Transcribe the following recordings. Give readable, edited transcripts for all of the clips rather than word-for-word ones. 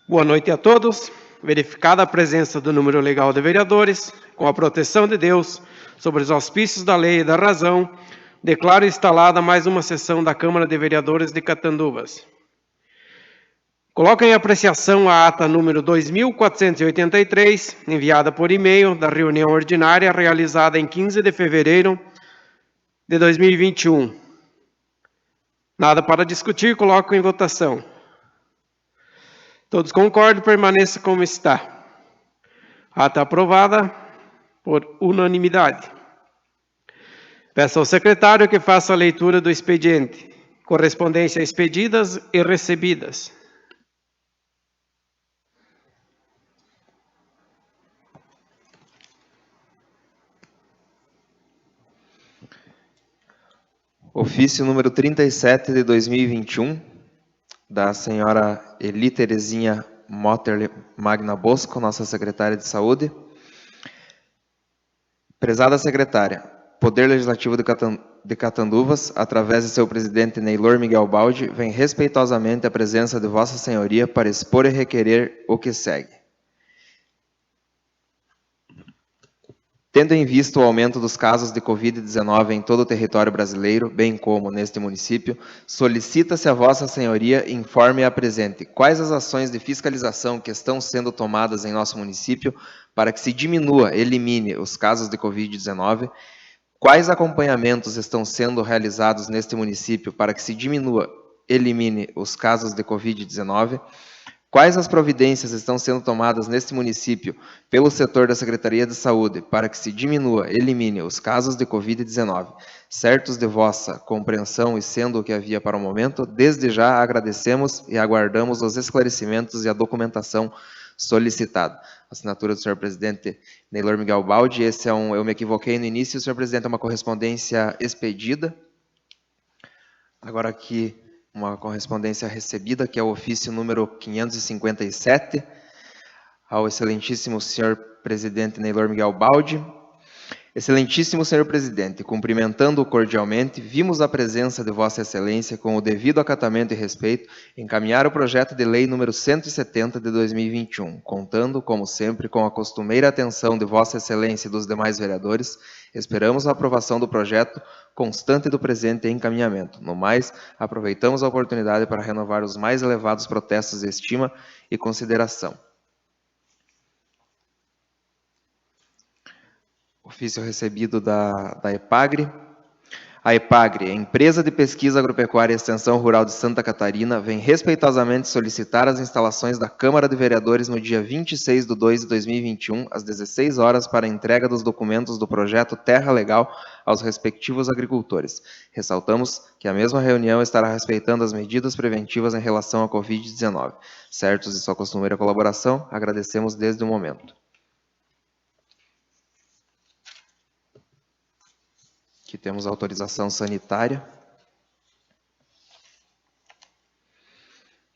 Boa noite a todos. Verificada a presença do número legal de vereadores, com a proteção de Deus, sobre os auspícios da lei e da razão, declaro instalada mais uma sessão da Câmara de Vereadores de Catanduvas. Coloco em apreciação a ata número 2483, enviada por e-mail da reunião ordinária realizada em 15 de fevereiro de 2021. Nada para discutir, coloco em votação. Todos concordam, permaneça como está. Ata aprovada por unanimidade. Peço ao secretário que faça a leitura do expediente. Correspondências expedidas e recebidas. Ofício número 37 de 2021, da senhora Eli Terezinha Motterle Magna Bosco, nossa secretária de Saúde. Prezada secretária, Poder Legislativo de Catanduvas, através de seu presidente Neylor Miguel Baldi, vem respeitosamente à presença de Vossa Senhoria para expor e requerer o que segue. Tendo em vista o aumento dos casos de Covid-19 em todo o território brasileiro, bem como neste município, solicita-se a Vossa Senhoria informe e apresente quais as ações de fiscalização que estão sendo tomadas em nosso município para que se diminua, elimine os casos de Covid-19, quais acompanhamentos estão sendo realizados neste município para que se diminua, elimine os casos de Covid-19, quais as providências estão sendo tomadas neste município pelo setor da Secretaria de Saúde para que se diminua, elimine os casos de Covid-19, certos de vossa compreensão e sendo o que havia para o momento, desde já agradecemos e aguardamos os esclarecimentos e a documentação solicitada. Assinatura do senhor presidente Neylor Miguel Baldi. Esse é eu me equivoquei no início, senhor presidente, é uma correspondência expedida. Agora aqui uma correspondência recebida, que é o ofício número 557, ao excelentíssimo senhor presidente Neylor Miguel Baldi. Excelentíssimo senhor presidente, cumprimentando-o cordialmente, vimos a presença de Vossa Excelência com o devido acatamento e respeito encaminhar o projeto de lei número 170 de 2021, contando, como sempre, com a costumeira atenção de Vossa Excelência e dos demais vereadores. Esperamos a aprovação do projeto constante do presente encaminhamento. No mais, aproveitamos a oportunidade para renovar os mais elevados protestos de estima e consideração. Ofício recebido da EPAGRE. A EPAGRE, Empresa de Pesquisa Agropecuária e Extensão Rural de Santa Catarina, vem respeitosamente solicitar as instalações da Câmara de Vereadores no dia 26 de 2 de 2021, às 16 horas, para a entrega dos documentos do projeto Terra Legal aos respectivos agricultores. Ressaltamos que a mesma reunião estará respeitando as medidas preventivas em relação à Covid-19. Certos de sua costumeira colaboração, agradecemos desde o momento. Aqui temos a autorização sanitária.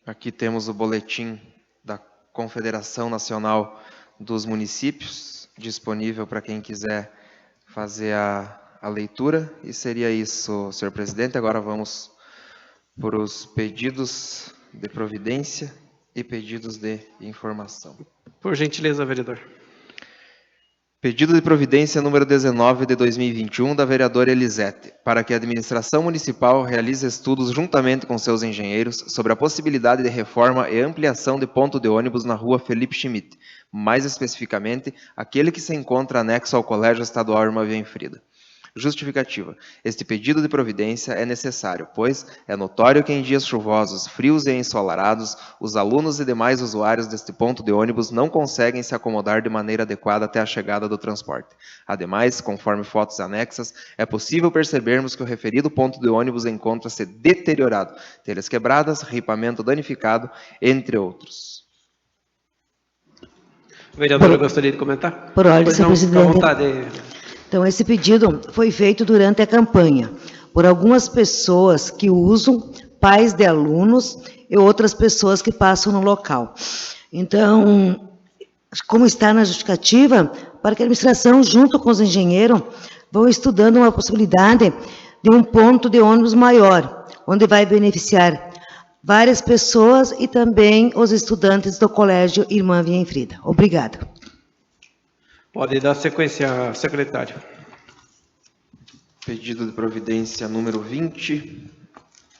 Aqui temos o boletim da Confederação Nacional dos Municípios, disponível para quem quiser fazer a leitura. E seria isso, senhor presidente. Agora vamos para os pedidos de providência e pedidos de informação. Por gentileza, vereador. Pedido de providência número 19 de 2021, da vereadora Elisete, para que a administração municipal realize estudos juntamente com seus engenheiros sobre a possibilidade de reforma e ampliação de ponto de ônibus na rua Felipe Schmidt, mais especificamente, aquele que se encontra anexo ao Colégio Estadual Irmã Vianfrida. Justificativa. Este pedido de providência é necessário, pois é notório que em dias chuvosos, frios e ensolarados, os alunos e demais usuários deste ponto de ônibus não conseguem se acomodar de maneira adequada até a chegada do transporte. Ademais, conforme fotos anexas, é possível percebermos que o referido ponto de ônibus encontra-se deteriorado, telhas quebradas, ripamento danificado, entre outros. Vereadora, gostaria de comentar? Por ordem, senhor presidente. À vontade. Então, esse pedido foi feito durante a campanha por algumas pessoas que usam, pais de alunos e outras pessoas que passam no local. Então, como está na justificativa, para que a administração, junto com os engenheiros, vão estudando uma possibilidade de um ponto de ônibus maior, onde vai beneficiar várias pessoas e também os estudantes do Colégio Irmã Vienfrida. Obrigada. Pode dar sequência, secretário. Pedido de providência número 20,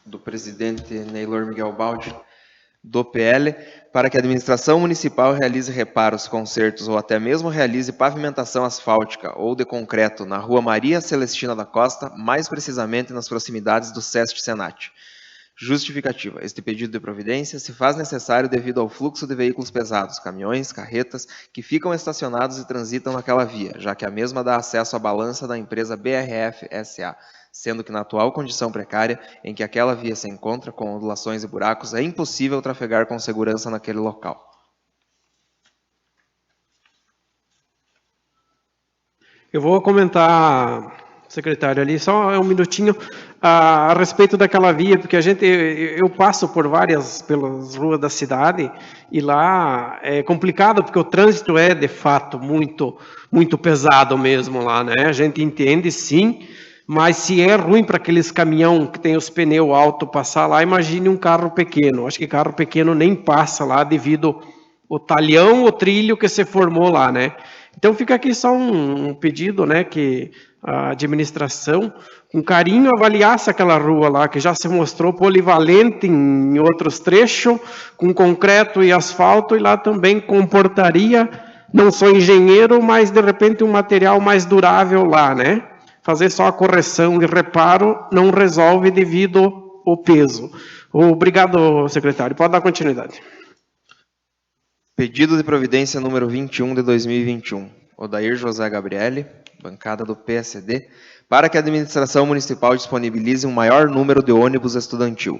do presidente Neylor Miguel Baldi, do PL, para que a administração municipal realize reparos, consertos ou até mesmo realize pavimentação asfáltica ou de concreto na rua Maria Celestina da Costa, mais precisamente nas proximidades do SEST Senat. Justificativa. Este pedido de providência se faz necessário devido ao fluxo de veículos pesados, caminhões, carretas, que ficam estacionados e transitam naquela via, já que a mesma dá acesso à balança da empresa BRF SA, sendo que na atual condição precária em que aquela via se encontra, com ondulações e buracos, é impossível trafegar com segurança naquele local. Eu vou comentar, secretário, ali, só um minutinho, a respeito daquela via, porque eu passo pelas ruas da cidade, e lá é complicado, porque o trânsito é, de fato, muito, muito pesado mesmo lá, né? A gente entende, sim, mas se é ruim para aqueles caminhão que tem os pneus altos passar lá, imagine um carro pequeno. Acho que carro pequeno nem passa lá devido ao talhão, o trilho que se formou lá, né? Então fica aqui só um pedido, né, que a administração, com carinho, avaliasse aquela rua lá, que já se mostrou polivalente em outros trechos, com concreto e asfalto, e lá também comportaria, não sou engenheiro, mas de repente um material mais durável lá, né? Fazer só a correção e reparo não resolve devido ao peso. Obrigado, secretário. Pode dar continuidade. Pedido de providência número 21 de 2021. Odair José Gabriele, bancada do PSD, para que a administração municipal disponibilize um maior número de ônibus estudantil.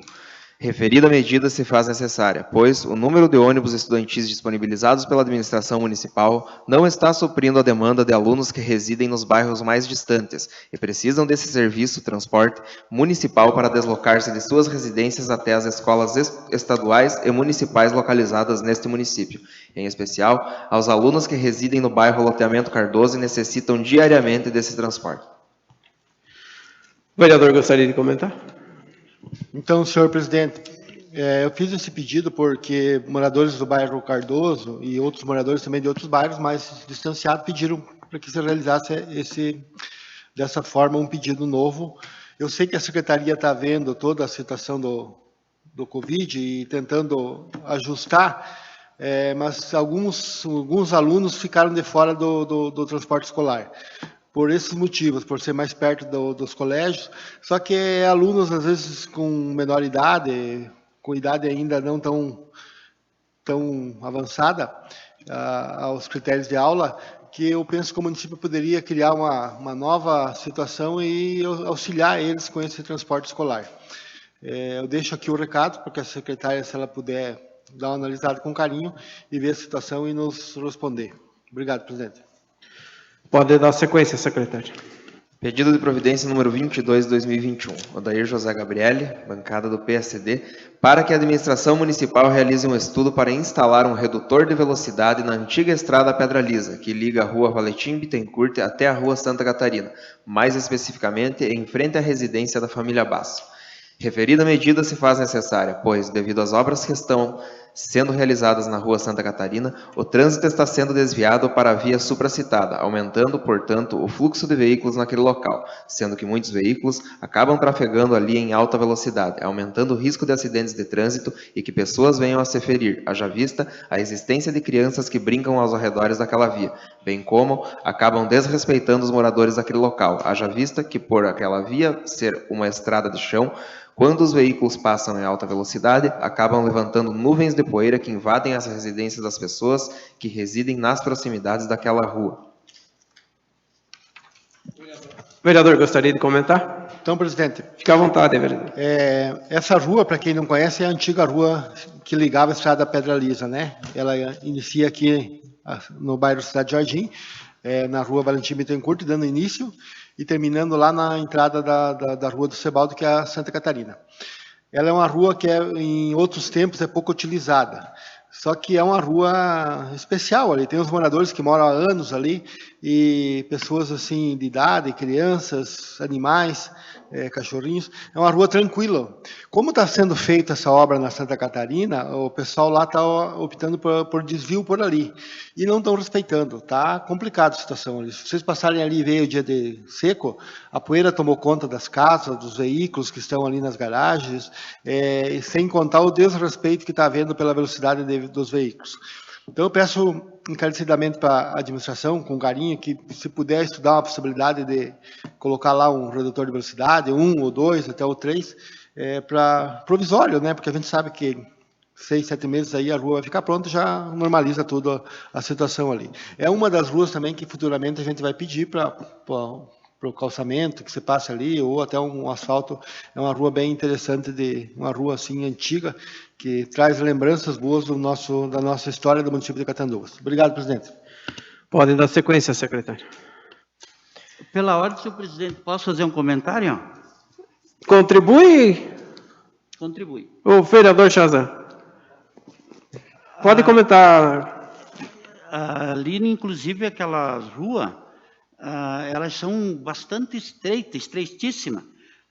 Referida medida se faz necessária, pois o número de ônibus estudantis disponibilizados pela administração municipal não está suprindo a demanda de alunos que residem nos bairros mais distantes e precisam desse serviço transporte municipal para deslocar-se de suas residências até as escolas estaduais e municipais localizadas neste município, em especial aos alunos que residem no bairro Loteamento Cardoso e necessitam diariamente desse transporte. O vereador gostaria de comentar? Então, senhor presidente, eu fiz esse pedido porque moradores do bairro Cardoso e outros moradores também de outros bairros mais distanciados pediram para que se realizasse dessa forma um pedido novo. Eu sei que a secretaria está vendo toda a situação do Covid e tentando ajustar, mas alguns alunos ficaram de fora do transporte escolar. Por esses motivos, por ser mais perto dos colégios, só que alunos, às vezes, com menor idade, com idade ainda não tão avançada aos critérios de aula, que eu penso que o município poderia criar uma nova situação e auxiliar eles com esse transporte escolar. Eu deixo aqui o recado, para que a secretária, se ela puder, dar uma analisada com carinho e ver a situação e nos responder. Obrigado, presidente. Pode dar sequência, secretário. Pedido de providência número 22 de 2021. Odair José Gabriele, bancada do PSD, para que a administração municipal realize um estudo para instalar um redutor de velocidade na antiga estrada Pedra Lisa, que liga a rua Valentim Bittencourt até a rua Santa Catarina, mais especificamente em frente à residência da família Basso. Referida medida se faz necessária, pois, devido às obras que estão sendo realizadas na rua Santa Catarina, o trânsito está sendo desviado para a via supracitada, aumentando, portanto, o fluxo de veículos naquele local, sendo que muitos veículos acabam trafegando ali em alta velocidade, aumentando o risco de acidentes de trânsito e que pessoas venham a se ferir, haja vista a existência de crianças que brincam aos arredores daquela via, bem como acabam desrespeitando os moradores daquele local, haja vista que por aquela via ser uma estrada de chão, quando os veículos passam em alta velocidade, acabam levantando nuvens de poeira que invadem as residências das pessoas que residem nas proximidades daquela rua. O vereador gostaria de comentar? Então, presidente, Fique à vontade, vereador. essa rua, para quem não conhece, é a antiga rua que ligava a estrada Pedra Lisa, né? Ela inicia aqui no bairro Cidade Jardim, na rua Valentim Bittencourt, dando início, e terminando lá na entrada da rua do Cebaldo, que é a Santa Catarina. Ela é uma rua que, em outros tempos, é pouco utilizada. Só que é uma rua especial ali, tem os moradores que moram há anos ali, e pessoas assim de idade, crianças, animais, cachorrinhos. É uma rua tranquila. Como está sendo feita essa obra na Santa Catarina, o pessoal lá está optando por desvio por ali. E não estão respeitando. Está complicada a situação ali. Se vocês passarem ali e verem o dia de seco, a poeira tomou conta das casas, dos veículos que estão ali nas garagens, e sem contar o desrespeito que está havendo pela velocidade dos veículos. Então, eu peço encarecidamente para a administração, com carinho, que se puder estudar uma possibilidade de colocar lá um redutor de velocidade, 1 ou 2, até o 3, para provisório, né? Porque a gente sabe que 6, 7 meses aí a rua vai ficar pronta, já normaliza tudo a situação ali. É uma das ruas também que futuramente a gente vai pedir para o calçamento que você passa ali, ou até um asfalto. É uma rua bem interessante, uma rua assim antiga, que traz lembranças boas da nossa história do município de Catanduvas. Obrigado, presidente. Podem dar sequência, secretário. Pela ordem, senhor presidente, posso fazer um comentário? Contribui Contribui. o vereador Chazan. Pode comentar. Ali, inclusive, aquelas ruas, elas são bastante estreitas, estreitíssimas.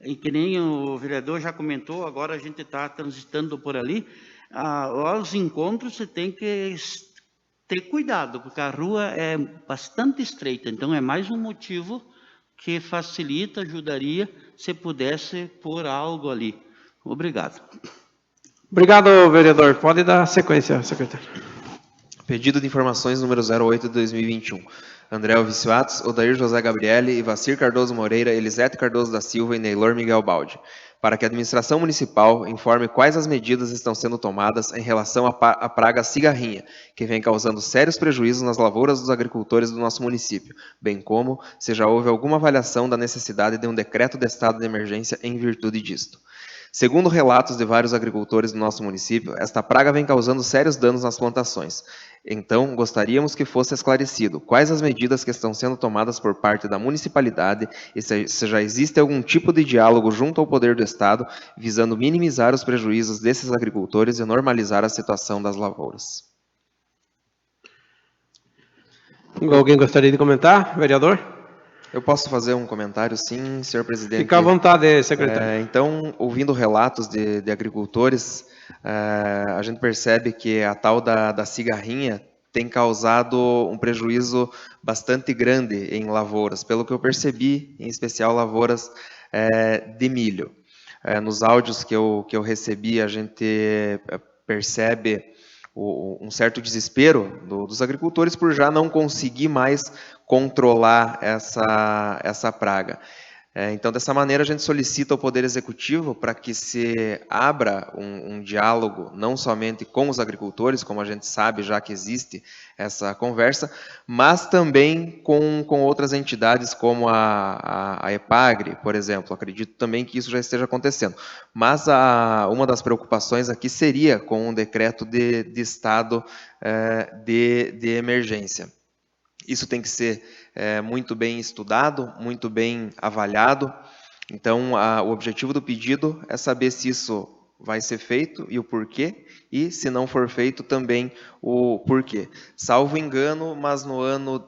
E que nem o vereador já comentou, agora a gente está transitando por ali. Aos encontros, você tem que ter cuidado, porque a rua é bastante estreita. Então, é mais um motivo que facilita, ajudaria, se pudesse pôr algo ali. Obrigado. Obrigado, vereador. Pode dar sequência, secretário. Pedido de informações número 08 de 2021. André Alvício Atos, Odair José Gabriele, Ivacir Cardoso Moreira, Elisete Cardoso da Silva e Neylor Miguel Baldi, para que a administração municipal informe quais as medidas estão sendo tomadas em relação à praga cigarrinha, que vem causando sérios prejuízos nas lavouras dos agricultores do nosso município, bem como se já houve alguma avaliação da necessidade de um decreto de estado de emergência em virtude disto. Segundo relatos de vários agricultores do nosso município, esta praga vem causando sérios danos nas plantações. Então, gostaríamos que fosse esclarecido quais as medidas que estão sendo tomadas por parte da municipalidade e se já existe algum tipo de diálogo junto ao poder do Estado, visando minimizar os prejuízos desses agricultores e normalizar a situação das lavouras. Alguém gostaria de comentar, vereador? Eu posso fazer um comentário, sim, senhor presidente? Fica à vontade, secretário. Então, ouvindo relatos de agricultores, a gente percebe que a tal da cigarrinha tem causado um prejuízo bastante grande em lavouras, pelo que eu percebi, em especial lavouras de milho. Nos áudios que eu recebi, a gente percebe um certo desespero dos agricultores por já não conseguir mais controlar essa praga. Então, dessa maneira, a gente solicita ao Poder Executivo para que se abra um diálogo, não somente com os agricultores, como a gente sabe já que existe essa conversa, mas também com outras entidades como a EPAGRE, por exemplo. Acredito também que isso já esteja acontecendo. Mas uma das preocupações aqui seria com um decreto de estado de emergência. Isso tem que ser muito bem estudado, muito bem avaliado. Então, o objetivo do pedido é saber se isso vai ser feito e o porquê, e se não for feito também o porquê. Salvo engano, mas no ano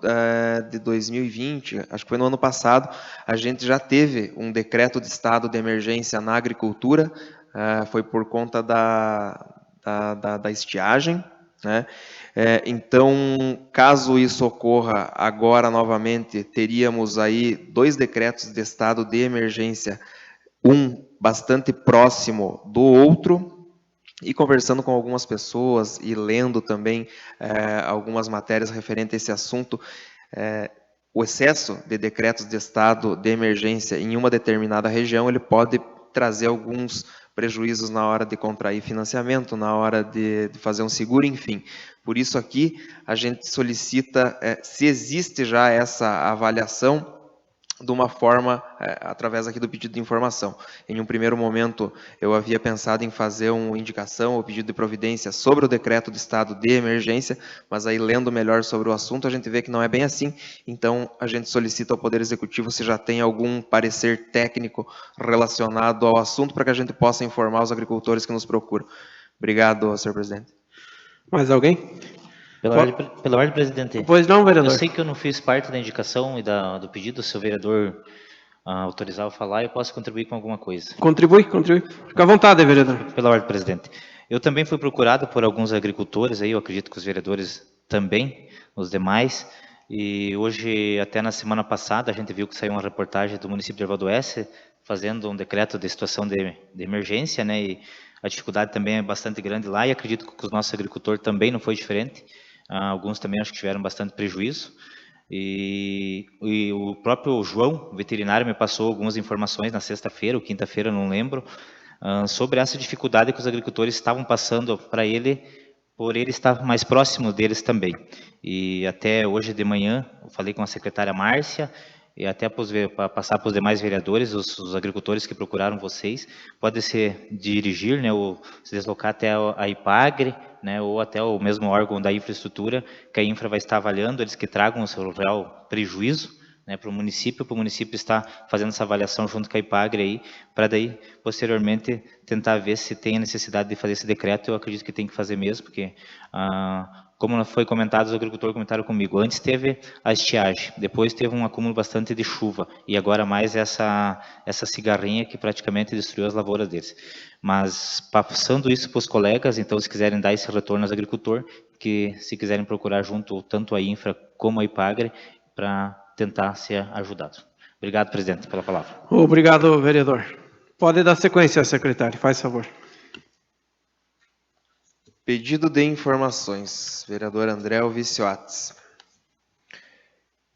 de 2020, acho que foi no ano passado, a gente já teve um decreto de estado de emergência na agricultura, foi por conta da estiagem, né? Então, caso isso ocorra agora novamente, teríamos aí 2 decretos de estado de emergência, um bastante próximo do outro, e conversando com algumas pessoas e lendo também algumas matérias referentes a esse assunto, o excesso de decretos de estado de emergência em uma determinada região, ele pode trazer alguns prejuízos na hora de contrair financiamento, na hora de fazer um seguro, enfim. Por isso aqui a gente solicita se existe já essa avaliação de uma forma, através aqui do pedido de informação. Em um primeiro momento, eu havia pensado em fazer uma indicação ou pedido de providência sobre o decreto de estado de emergência, mas aí, lendo melhor sobre o assunto, a gente vê que não é bem assim. Então, a gente solicita ao Poder Executivo se já tem algum parecer técnico relacionado ao assunto, para que a gente possa informar os agricultores que nos procuram. Obrigado, senhor presidente. Mais alguém? Pela ordem, presidente. Pois não, Eu vereador. sei que eu não fiz parte da indicação e do pedido, se o vereador autorizar eu falar, eu posso contribuir com alguma coisa. Contribui. Fica à vontade, vereador. Pela ordem, presidente. Eu também fui procurado por alguns agricultores, aí eu acredito que os vereadores também, os demais, e hoje, até na semana passada, a gente viu que saiu uma reportagem do município de Erval do Oeste, fazendo um decreto de situação de emergência, né, e a dificuldade também é bastante grande lá, e acredito que os nossos agricultores também não foi diferente, alguns também acho que tiveram bastante prejuízo, e o próprio João, veterinário, me passou algumas informações na sexta-feira ou quinta-feira, não lembro, sobre essa dificuldade que os agricultores estavam passando para ele, por ele estar mais próximo deles também. E até hoje de manhã, eu falei com a secretária Márcia, e até para passar para os demais vereadores, os agricultores que procuraram vocês, pode se dirigir, né, ou se deslocar até a IPAGRE, né, ou até o mesmo órgão da infraestrutura, que a infra vai estar avaliando, eles que tragam o seu real prejuízo, né, para o município estar fazendo essa avaliação junto com a IPAGRE aí, para daí, posteriormente, tentar ver se tem a necessidade de fazer esse decreto. Eu acredito que tem que fazer mesmo, porque, como foi comentado, os agricultores comentaram comigo, antes teve a estiagem, depois teve um acúmulo bastante de chuva, e agora mais essa cigarrinha que praticamente destruiu as lavouras deles. Mas, passando isso para os colegas, então, se quiserem dar esse retorno aos agricultores, que se quiserem procurar junto tanto a infra como a IPAGRE, para tentar ser ajudado. Obrigado, presidente, pela palavra. Obrigado, vereador. Pode dar sequência, secretário, faz favor. Pedido de informações. Vereador André Vicioates.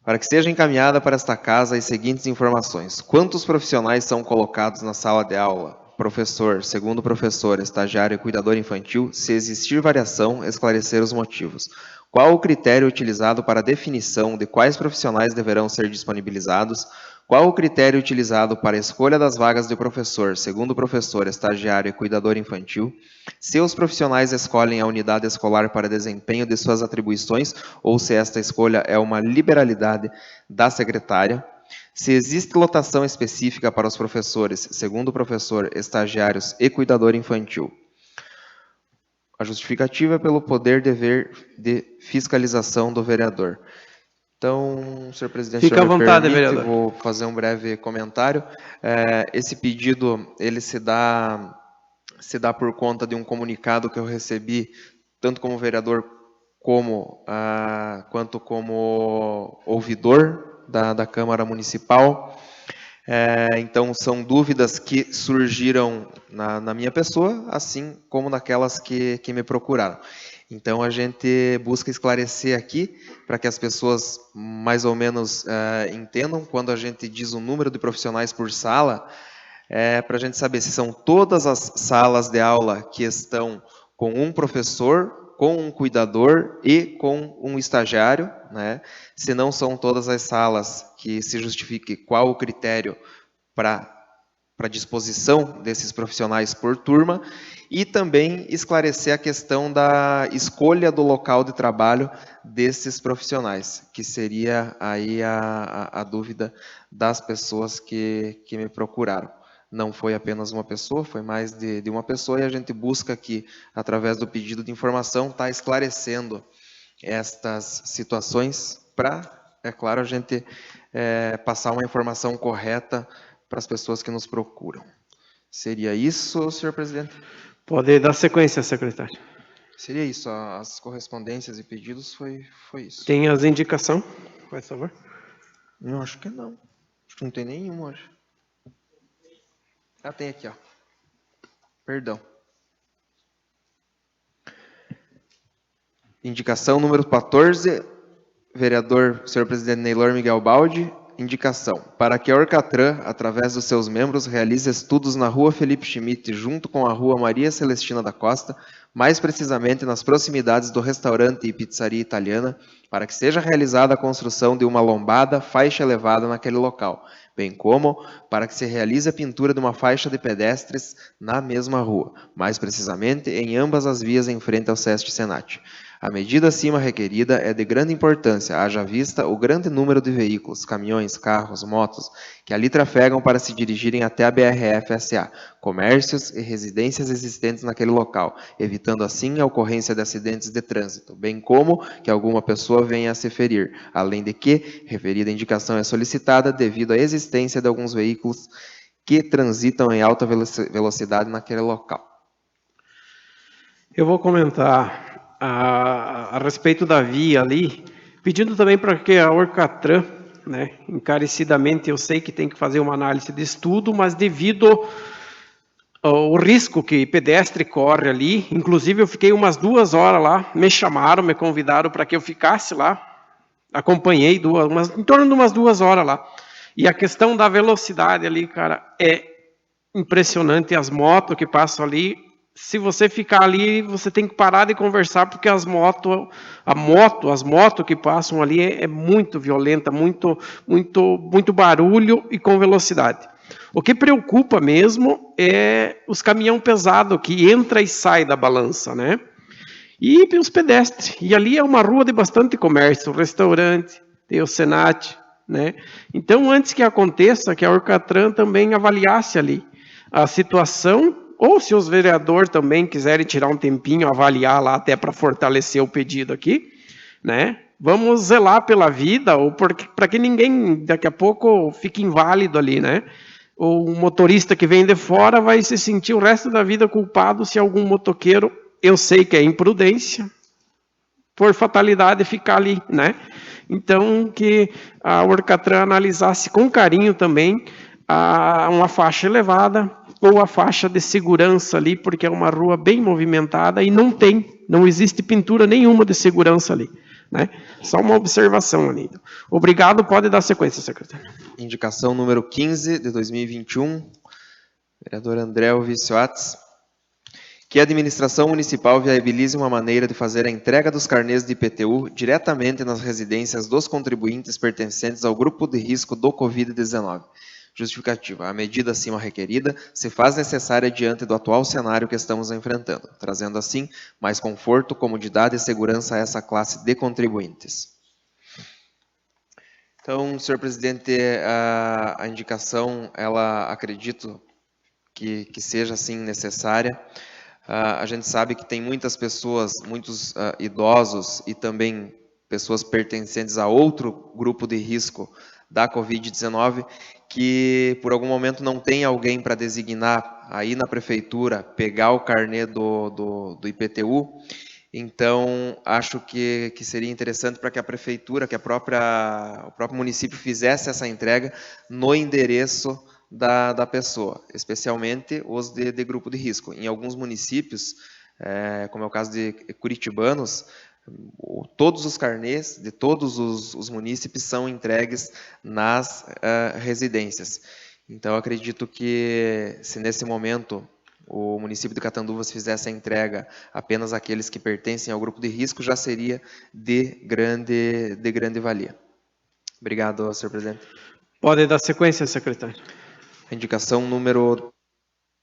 Para que seja encaminhada para esta casa as seguintes informações. Quantos profissionais são colocados na sala de aula? Professor, segundo professor, estagiário e cuidador infantil. Se existir variação, esclarecer os motivos. Qual o critério utilizado para a definição de quais profissionais deverão ser disponibilizados? Qual o critério utilizado para a escolha das vagas de professor, segundo professor, estagiário e cuidador infantil? Se os profissionais escolhem a unidade escolar para desempenho de suas atribuições ou se esta escolha é uma liberalidade da secretária? Se existe lotação específica para os professores, segundo professor, estagiários e cuidador infantil? A justificativa é pelo poder-dever de fiscalização do vereador. Então, senhor presidente, Fica à vontade, vereador. Vou fazer um breve comentário. Esse pedido, ele se dá por conta de um comunicado que eu recebi, tanto como vereador quanto como ouvidor da Câmara Municipal. Então, são dúvidas que surgiram na minha pessoa, assim como naquelas que me procuraram. Então, a gente busca esclarecer aqui, para que as pessoas mais ou menos entendam, quando a gente diz o número de profissionais por sala, para a gente saber se são todas as salas de aula que estão com um professor, com um cuidador e com um estagiário, né? Se não são todas as salas, que se justifique qual o critério para disposição desses profissionais por turma, e também esclarecer a questão da escolha do local de trabalho desses profissionais, que seria aí a dúvida das pessoas que me procuraram. Não foi apenas uma pessoa, foi mais de uma pessoa, e a gente busca aqui, através do pedido de informação, estar esclarecendo estas situações para, é claro, a gente passar uma informação correta para as pessoas que nos procuram. Seria isso, senhor presidente? Pode dar sequência, secretário. Seria isso, as correspondências e pedidos foi isso. Tem as indicações, faz favor. Eu acho que não. Acho que não tem nenhum hoje. Tem aqui, ó. Perdão. Indicação número 14, vereador, senhor presidente Neylor Miguel Baldi. Indicação, para que a Orcatran, através dos seus membros, realize estudos na Rua Felipe Schmidt, junto com a Rua Maria Celestina da Costa, mais precisamente nas proximidades do restaurante e pizzaria italiana, para que seja realizada a construção de uma lombada, faixa elevada naquele local, bem como para que se realize a pintura de uma faixa de pedestres na mesma rua, mais precisamente em ambas as vias em frente ao SESC Senat. A medida acima requerida é de grande importância, haja vista o grande número de veículos, caminhões, carros, motos, que ali trafegam para se dirigirem até a BRF-SA, comércios e residências existentes naquele local, evitando assim a ocorrência de acidentes de trânsito, bem como que alguma pessoa venha a se ferir, além de que referida indicação é solicitada devido à existência de alguns veículos que transitam em alta velocidade naquele local. Eu vou comentar a respeito da via ali, pedindo também para que a Orcatran, né, encarecidamente, eu sei que tem que fazer uma análise de estudo, mas devido ao risco que pedestre corre ali, inclusive eu fiquei umas 2 horas lá, me chamaram, me convidaram para que eu ficasse lá, acompanhei em torno de umas 2 horas lá, e a questão da velocidade ali, cara, é impressionante, as motos que passam ali. Se você ficar ali, você tem que parar de conversar, porque as motos que passam ali é muito violenta, muito barulho e com velocidade. O que preocupa mesmo é os caminhão pesado que entra e sai da balança, né? E os pedestres. E ali é uma rua de bastante comércio, restaurante, tem o Senat, né? Então, antes que aconteça, que a Orcatran também avaliasse ali a situação, ou se os vereadores também quiserem tirar um tempinho, avaliar lá até para fortalecer o pedido aqui, né? Vamos zelar pela vida, ou para que ninguém daqui a pouco fique inválido ali, né? O motorista que vem de fora vai se sentir o resto da vida culpado se algum motoqueiro, eu sei que é imprudência, por fatalidade ficar ali, né? Então, que a Orcatran analisasse com carinho também uma faixa elevada, ou a faixa de segurança ali, porque é uma rua bem movimentada e não existe pintura nenhuma de segurança ali, né? Só uma observação ali. Obrigado, pode dar sequência, secretário. Indicação número 15 de 2021, vereador André Vicioats, que a administração municipal viabilize uma maneira de fazer a entrega dos carnês de IPTU diretamente nas residências dos contribuintes pertencentes ao grupo de risco do Covid-19. Justificativa. A medida acima requerida se faz necessária diante do atual cenário que estamos enfrentando, trazendo assim mais conforto, comodidade e segurança a essa classe de contribuintes. Então, senhor presidente, a indicação, ela acredito que seja assim necessária. A gente sabe que tem muitas pessoas, muitos idosos e também pessoas pertencentes a outro grupo de risco da Covid-19, que por algum momento não tem alguém para designar aí na prefeitura, pegar o carnê do IPTU. Então, acho que seria interessante para que a prefeitura, que o próprio município fizesse essa entrega no endereço da pessoa, especialmente os de grupo de risco. Em alguns municípios, como é o caso de curitibanos, todos os carnês de todos os munícipes são entregues nas residências. Então, eu acredito que se nesse momento o município de Catanduvas fizesse a entrega apenas àqueles que pertencem ao grupo de risco, já seria de grande valia. Obrigado, senhor presidente. Pode dar sequência, secretário. A indicação número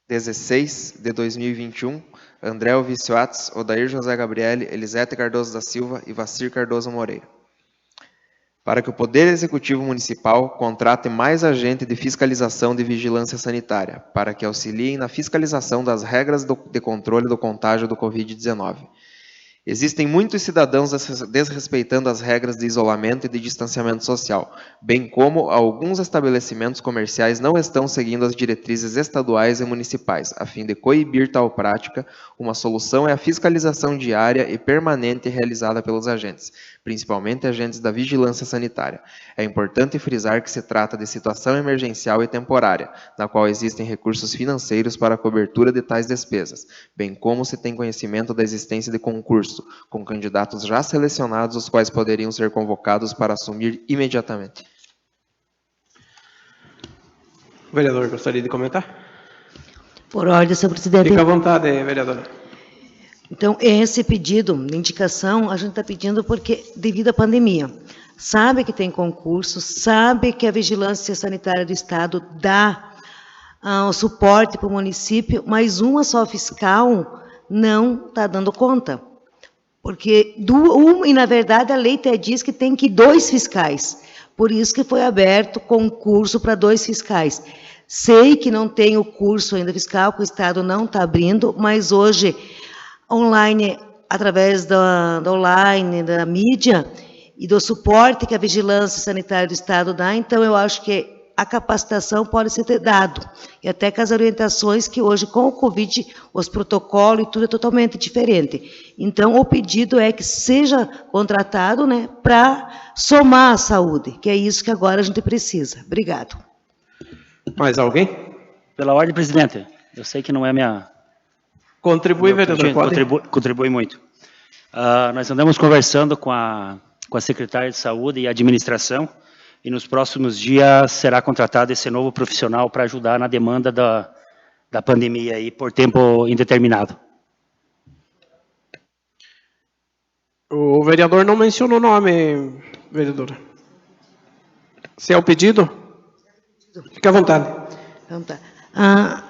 16 de 2021, André Vicioats, Odair José Gabriele, Elisete Cardoso da Silva e Vacir Cardoso Moreira. Para que o Poder Executivo Municipal contrate mais agente de fiscalização de vigilância sanitária, para que auxiliem na fiscalização das regras de controle do contágio do Covid-19. Existem muitos cidadãos desrespeitando as regras de isolamento e de distanciamento social, bem como alguns estabelecimentos comerciais não estão seguindo as diretrizes estaduais e municipais. A fim de coibir tal prática, uma solução é a fiscalização diária e permanente realizada pelos agentes, principalmente agentes da vigilância sanitária. É importante frisar que se trata de situação emergencial e temporária, na qual existem recursos financeiros para a cobertura de tais despesas, bem como se tem conhecimento da existência de concurso, com candidatos já selecionados, os quais poderiam ser convocados para assumir imediatamente. O vereador gostaria de comentar? Por ordem, senhor presidente. Fica à vontade, vereador. Então, esse pedido de indicação, a gente está pedindo porque, devido à pandemia, sabe que tem concurso, sabe que a Vigilância Sanitária do Estado dá o suporte para o município, mas uma só fiscal não está dando conta. Porque, e na verdade, a lei até diz que tem que 2 fiscais. Por isso que foi aberto concurso para 2 fiscais. Sei que não tem o curso ainda fiscal, que o Estado não está abrindo, mas hoje, online, através da online, da mídia, e do suporte que a Vigilância Sanitária do Estado dá, então eu acho que a capacitação pode ser dado, e até com as orientações que hoje, com o Covid, os protocolos e tudo é totalmente diferente. Então, o pedido é que seja contratado, né, para somar a saúde, que é isso que agora a gente precisa. Obrigado. Mais alguém? Pela ordem, presidente. Eu sei que não é minha... Contribui, vereador. Pode. Contribui muito. Nós andamos conversando com a secretária de Saúde e Administração, e nos próximos dias será contratado esse novo profissional para ajudar na demanda da pandemia aí por tempo indeterminado. O vereador não mencionou o nome, vereadora. Se é o pedido, fique à vontade. Então, tá.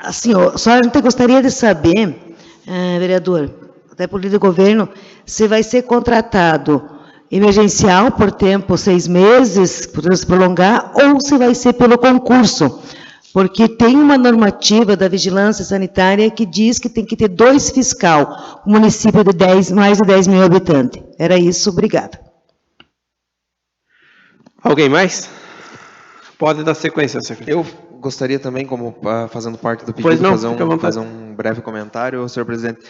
Assim, só a gente gostaria de saber, vereador, até por líder do governo, se vai ser contratado emergencial por tempo 6 meses, podendo se prolongar, ou se vai ser pelo concurso. Porque tem uma normativa da Vigilância Sanitária que diz que tem que ter 2 fiscal, um município de mais de 10 mil habitantes. Era isso, obrigada. Alguém mais? Pode dar sequência, secretário. Eu gostaria também, como fazendo parte do pedido, Pois não, fazer um breve comentário, senhor presidente.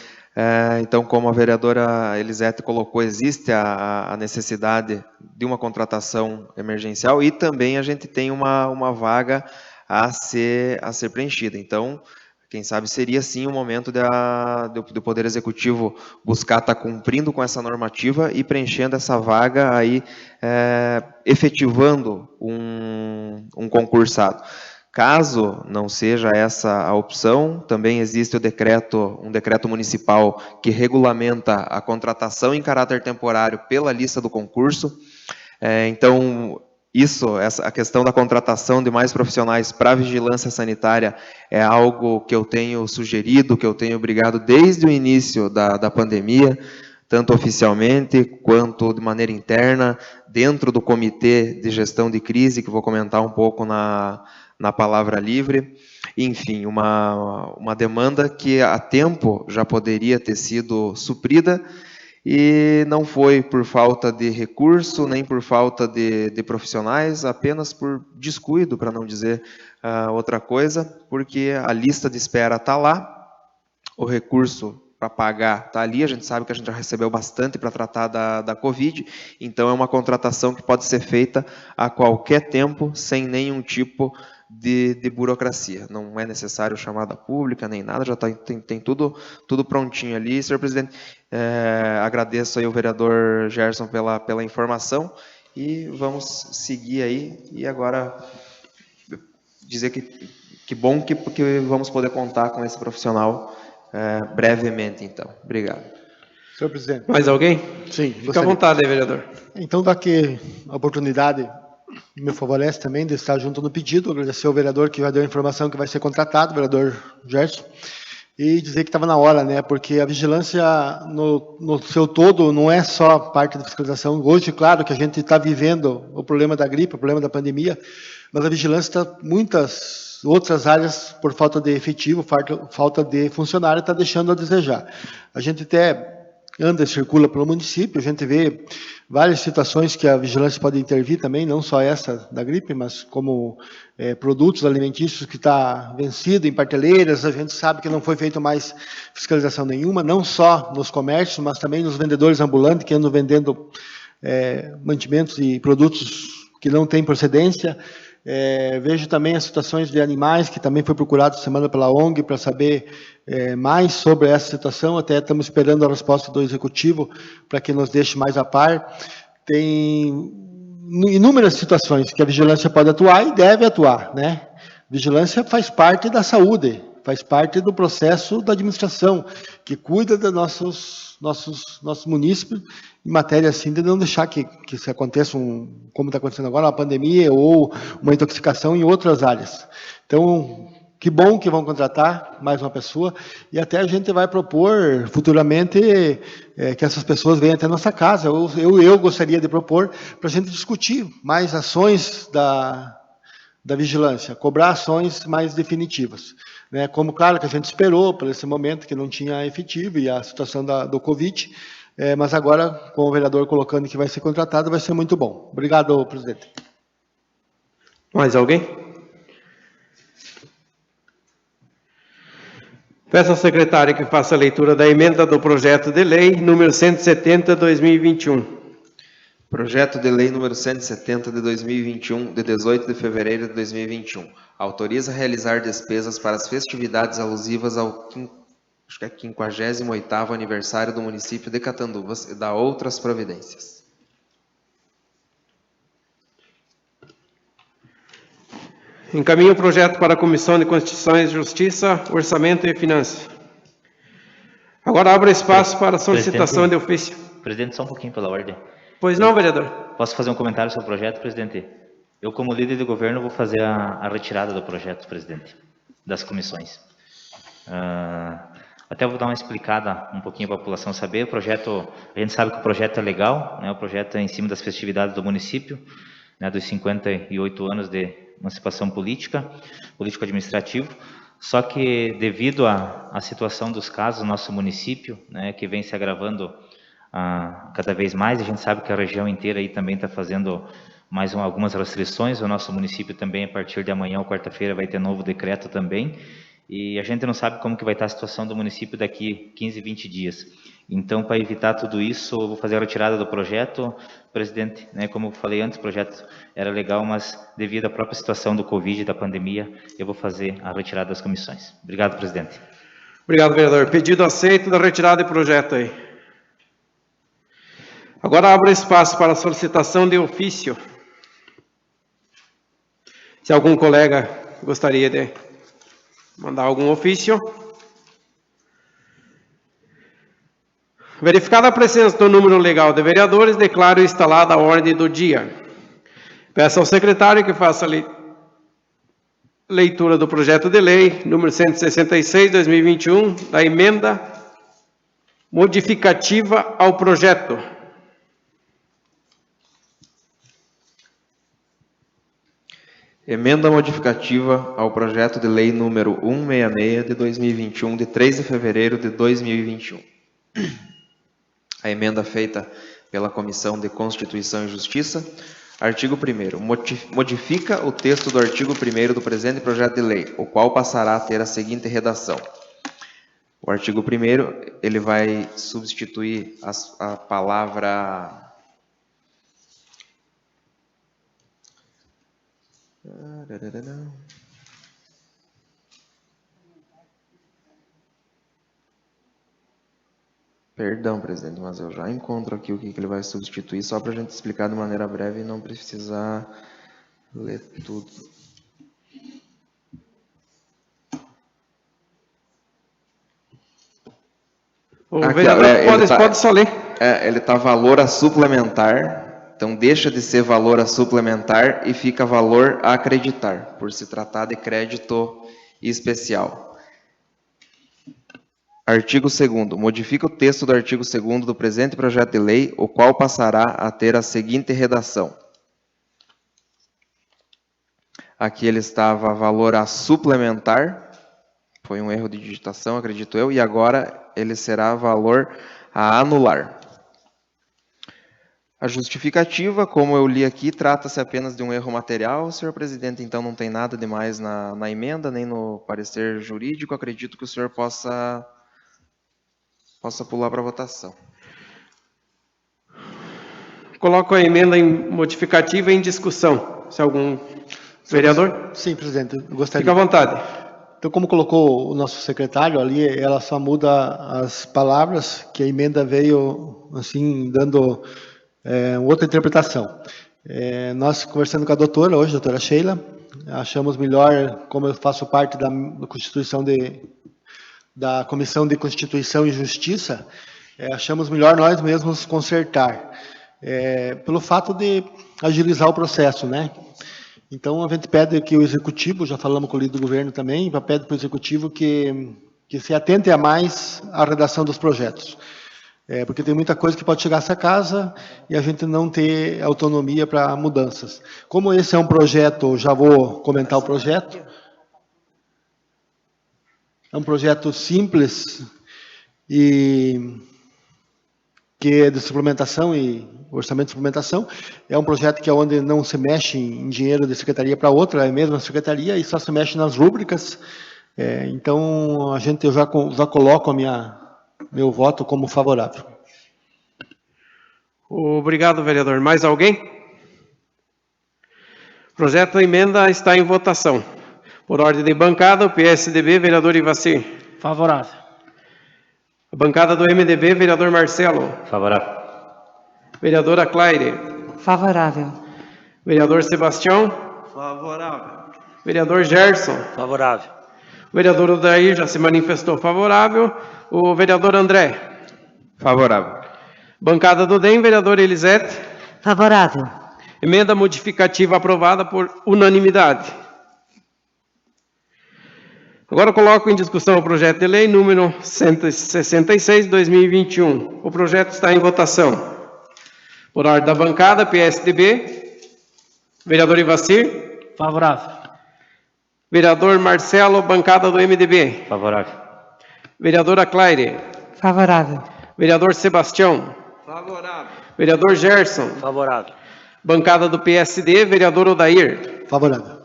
Então, como a vereadora Elisete colocou, existe a necessidade de uma contratação emergencial e também a gente tem uma vaga a ser preenchida. Então, quem sabe seria sim o momento do Poder Executivo buscar estar cumprindo com essa normativa e preenchendo essa vaga aí, efetivando um concursado. Caso não seja essa a opção, também existe um decreto municipal que regulamenta a contratação em caráter temporário pela lista do concurso. Então, a questão da contratação de mais profissionais para a vigilância sanitária é algo que eu tenho sugerido, que eu tenho brigado desde o início da pandemia, tanto oficialmente quanto de maneira interna, dentro do Comitê de Gestão de Crise, que vou comentar um pouco na palavra livre. Enfim, uma demanda que há tempo já poderia ter sido suprida e não foi por falta de recurso, nem por falta de profissionais, apenas por descuido, para não dizer outra coisa, porque a lista de espera está lá, o recurso para pagar está ali, a gente sabe que a gente já recebeu bastante para tratar da Covid, então é uma contratação que pode ser feita a qualquer tempo, sem nenhum tipo de burocracia. Não é necessário chamada pública, nem nada, já tem tudo prontinho ali. Senhor presidente, agradeço aí o vereador Gerson pela informação e vamos seguir aí. E agora dizer que bom que vamos poder contar com esse profissional brevemente, então. Obrigado. Senhor presidente. Mais alguém? Sim. Fique à vontade, vereador. Então, daqui a oportunidade me favorece também de estar junto no pedido, agradecer ao vereador que já deu a informação que vai ser contratado, o vereador Gerson, e dizer que estava na hora, né? Porque a vigilância no seu todo não é só parte da fiscalização. Hoje, claro que a gente está vivendo o problema da gripe, o problema da pandemia, mas a vigilância está muitas outras áreas, por falta de efetivo, falta de funcionário, está deixando a desejar. A gente até anda e circula pelo município, a gente vê várias situações que a vigilância pode intervir também, não só essa da gripe, mas como produtos alimentícios que está vencido em prateleiras, a gente sabe que não foi feita mais fiscalização nenhuma, não só nos comércios, mas também nos vendedores ambulantes que andam vendendo mantimentos e produtos que não têm procedência. Vejo também as situações de animais, que também foi procurado semana pela ONG para saber mais sobre essa situação, até estamos esperando a resposta do Executivo para que nos deixe mais a par. Tem inúmeras situações que a vigilância pode atuar e deve atuar, né? Vigilância faz parte da saúde, faz parte do processo da administração, que cuida dos nossos munícipes, em matéria assim, de não deixar que se aconteça, como está acontecendo agora, uma pandemia ou uma intoxicação em outras áreas. Então, Que bom que vão contratar mais uma pessoa, e até a gente vai propor futuramente que essas pessoas venham até a nossa casa. Eu gostaria de propor para a gente discutir mais ações da vigilância, cobrar ações mais definitivas. Né? Como, claro, que a gente esperou por esse momento que não tinha efetivo e a situação do Covid, mas agora, com o vereador colocando que vai ser contratado, vai ser muito bom. Obrigado, presidente. Mais alguém? Peço ao secretário que faça a leitura da emenda do projeto de lei número 170/2021. Projeto de lei número 170 de 2021, de 18 de fevereiro de 2021. Autoriza a realizar despesas para as festividades alusivas ao 58º aniversário do município de Catanduvas e dá outras providências. Encaminho o projeto para a Comissão de Constituição e Justiça, Orçamento e Finanças. Agora abro espaço para a solicitação de ofício. Presidente, só um pouquinho pela ordem. Pois não, vereador? Posso fazer um comentário sobre o projeto, presidente? Eu, como líder de governo, vou fazer a retirada do projeto, presidente, das comissões. Até vou dar uma explicada um pouquinho para a população saber. O projeto, a gente sabe que o projeto é legal, né? O projeto é em cima das festividades do município, né? Dos 58 anos de emancipação político-administrativo. Só que, devido à situação dos casos no nosso município, né? Que vem se agravando cada vez mais, a gente sabe que a região inteira aí também está fazendo mais algumas restrições. O nosso município também, a partir de amanhã ou quarta-feira, vai ter novo decreto também. E a gente não sabe como que vai estar a situação do município daqui 15, 20 dias. Então, para evitar tudo isso, eu vou fazer a retirada do projeto. Presidente, né, como eu falei antes, o projeto era legal, mas devido à própria situação do Covid e da pandemia, eu vou fazer a retirada das comissões. Obrigado, presidente. Obrigado, vereador. Pedido aceito da retirada de projeto aí. Agora abro espaço para a solicitação de ofício. Se algum colega gostaria de mandar algum ofício. Verificada a presença do número legal de vereadores, declaro instalada a ordem do dia. Peço ao secretário que faça a leitura do projeto de lei número 166/2021, da emenda modificativa ao projeto. Emenda modificativa ao projeto de lei número 166 de 2021, de 3 de fevereiro de 2021. A emenda feita pela Comissão de Constituição e Justiça. Artigo 1º. Modifica o texto do artigo 1º do presente projeto de lei, o qual passará a ter a seguinte redação. O artigo 1º, ele vai substituir a palavra... Perdão, presidente, mas eu já encontro aqui o que ele vai substituir, só para a gente explicar de maneira breve e não precisar ler tudo. O vereador pode só ler. Ele está valor a suplementar, então deixa de ser valor a suplementar e fica valor a acreditar, por se tratar de crédito especial. Artigo 2º. Modifica o texto do artigo 2º do presente projeto de lei, o qual passará a ter a seguinte redação. Aqui ele estava valor a suplementar, foi um erro de digitação, acredito eu, e agora ele será valor a anular. A justificativa, como eu li aqui, trata-se apenas de um erro material. Senhor presidente, então não tem nada demais na emenda, nem no parecer jurídico. Acredito que o senhor possa pular para a votação. Coloco a emenda modificativa em discussão. Se algum vereador? Sim, presidente, eu gostaria. Fique à vontade. Então, como colocou o nosso secretário ali, ela só muda as palavras, que a emenda veio, assim, dando outra interpretação. Nós, conversando com a doutora, hoje, a doutora Sheila, achamos melhor, como eu faço parte da Comissão de Constituição e Justiça, achamos melhor nós mesmos consertar, pelo fato de agilizar o processo, né? Então, a gente pede que o Executivo, já falamos com o líder do governo também, pede para o Executivo que se atente a mais à redação dos projetos. Porque tem muita coisa que pode chegar a essa casa e a gente não ter autonomia para mudanças. Como esse é um projeto, já vou comentar o projeto. É um projeto simples e que é de suplementação e orçamento de suplementação. É um projeto que é onde não se mexe em dinheiro de secretaria para outra, é a mesma secretaria e só se mexe nas rúbricas. Então, eu já coloco meu voto como favorável. Obrigado, vereador. Mais alguém? O projeto de emenda está em votação. Por ordem de bancada, o PSDB, vereador Ivacir. Favorável. A bancada do MDB, vereador Marcelo. Favorável. Vereadora Claire. Favorável. Vereador Sebastião. Favorável. Vereador Gerson. Favorável. O vereador Odair já se manifestou favorável. O vereador André. Favorável. Bancada do DEM, vereador Elisete. Favorável. Emenda modificativa aprovada por unanimidade. Agora coloco em discussão o projeto de lei número 166, 2021. O projeto está em votação. Por ordem da bancada, PSDB, vereador Ivacir. Favorável. Vereador Marcelo, bancada do MDB. Favorável. Vereadora Claire. Favorável. Vereador Sebastião. Favorável. Vereador Gerson. Favorável. Bancada do PSD, vereador Odair. Favorável.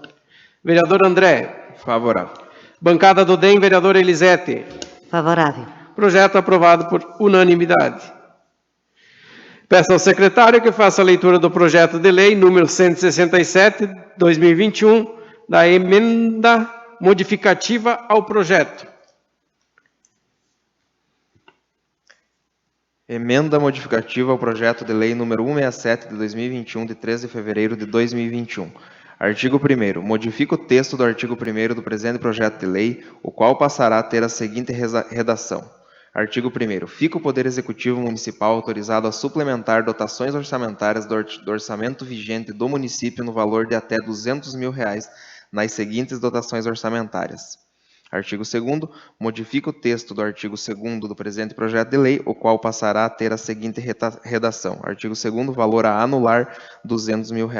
Vereador André. Favorável. Bancada do DEM, vereador Elisete. Favorável. Projeto aprovado por unanimidade. Peço ao secretário que faça a leitura do projeto de lei número 167, 2021, da emenda modificativa ao projeto. Emenda modificativa ao projeto de lei número 167 de 2021, de 13 de fevereiro de 2021. Artigo 1º. Modifica o texto do artigo 1º do presente projeto de lei, o qual passará a ter a seguinte redação. Artigo 1º. Fica o Poder Executivo Municipal autorizado a suplementar dotações orçamentárias do orçamento vigente do município no valor de até R$200 mil nas seguintes dotações orçamentárias. Artigo 2º. Modifica o texto do artigo 2º do presente projeto de lei, o qual passará a ter a seguinte redação. Artigo 2º. Valor a anular R$200 mil.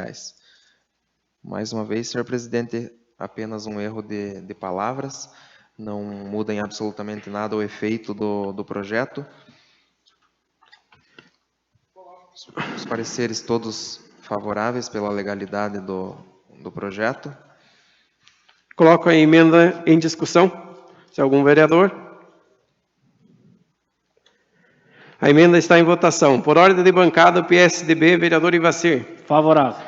Mais uma vez, senhor presidente, apenas um erro de palavras, não muda em absolutamente nada o efeito do projeto. Os pareceres todos favoráveis pela legalidade do projeto. Coloco a emenda em discussão. Se algum vereador. A emenda está em votação. Por ordem de bancada, PSDB, vereador Ivacir. Favorável.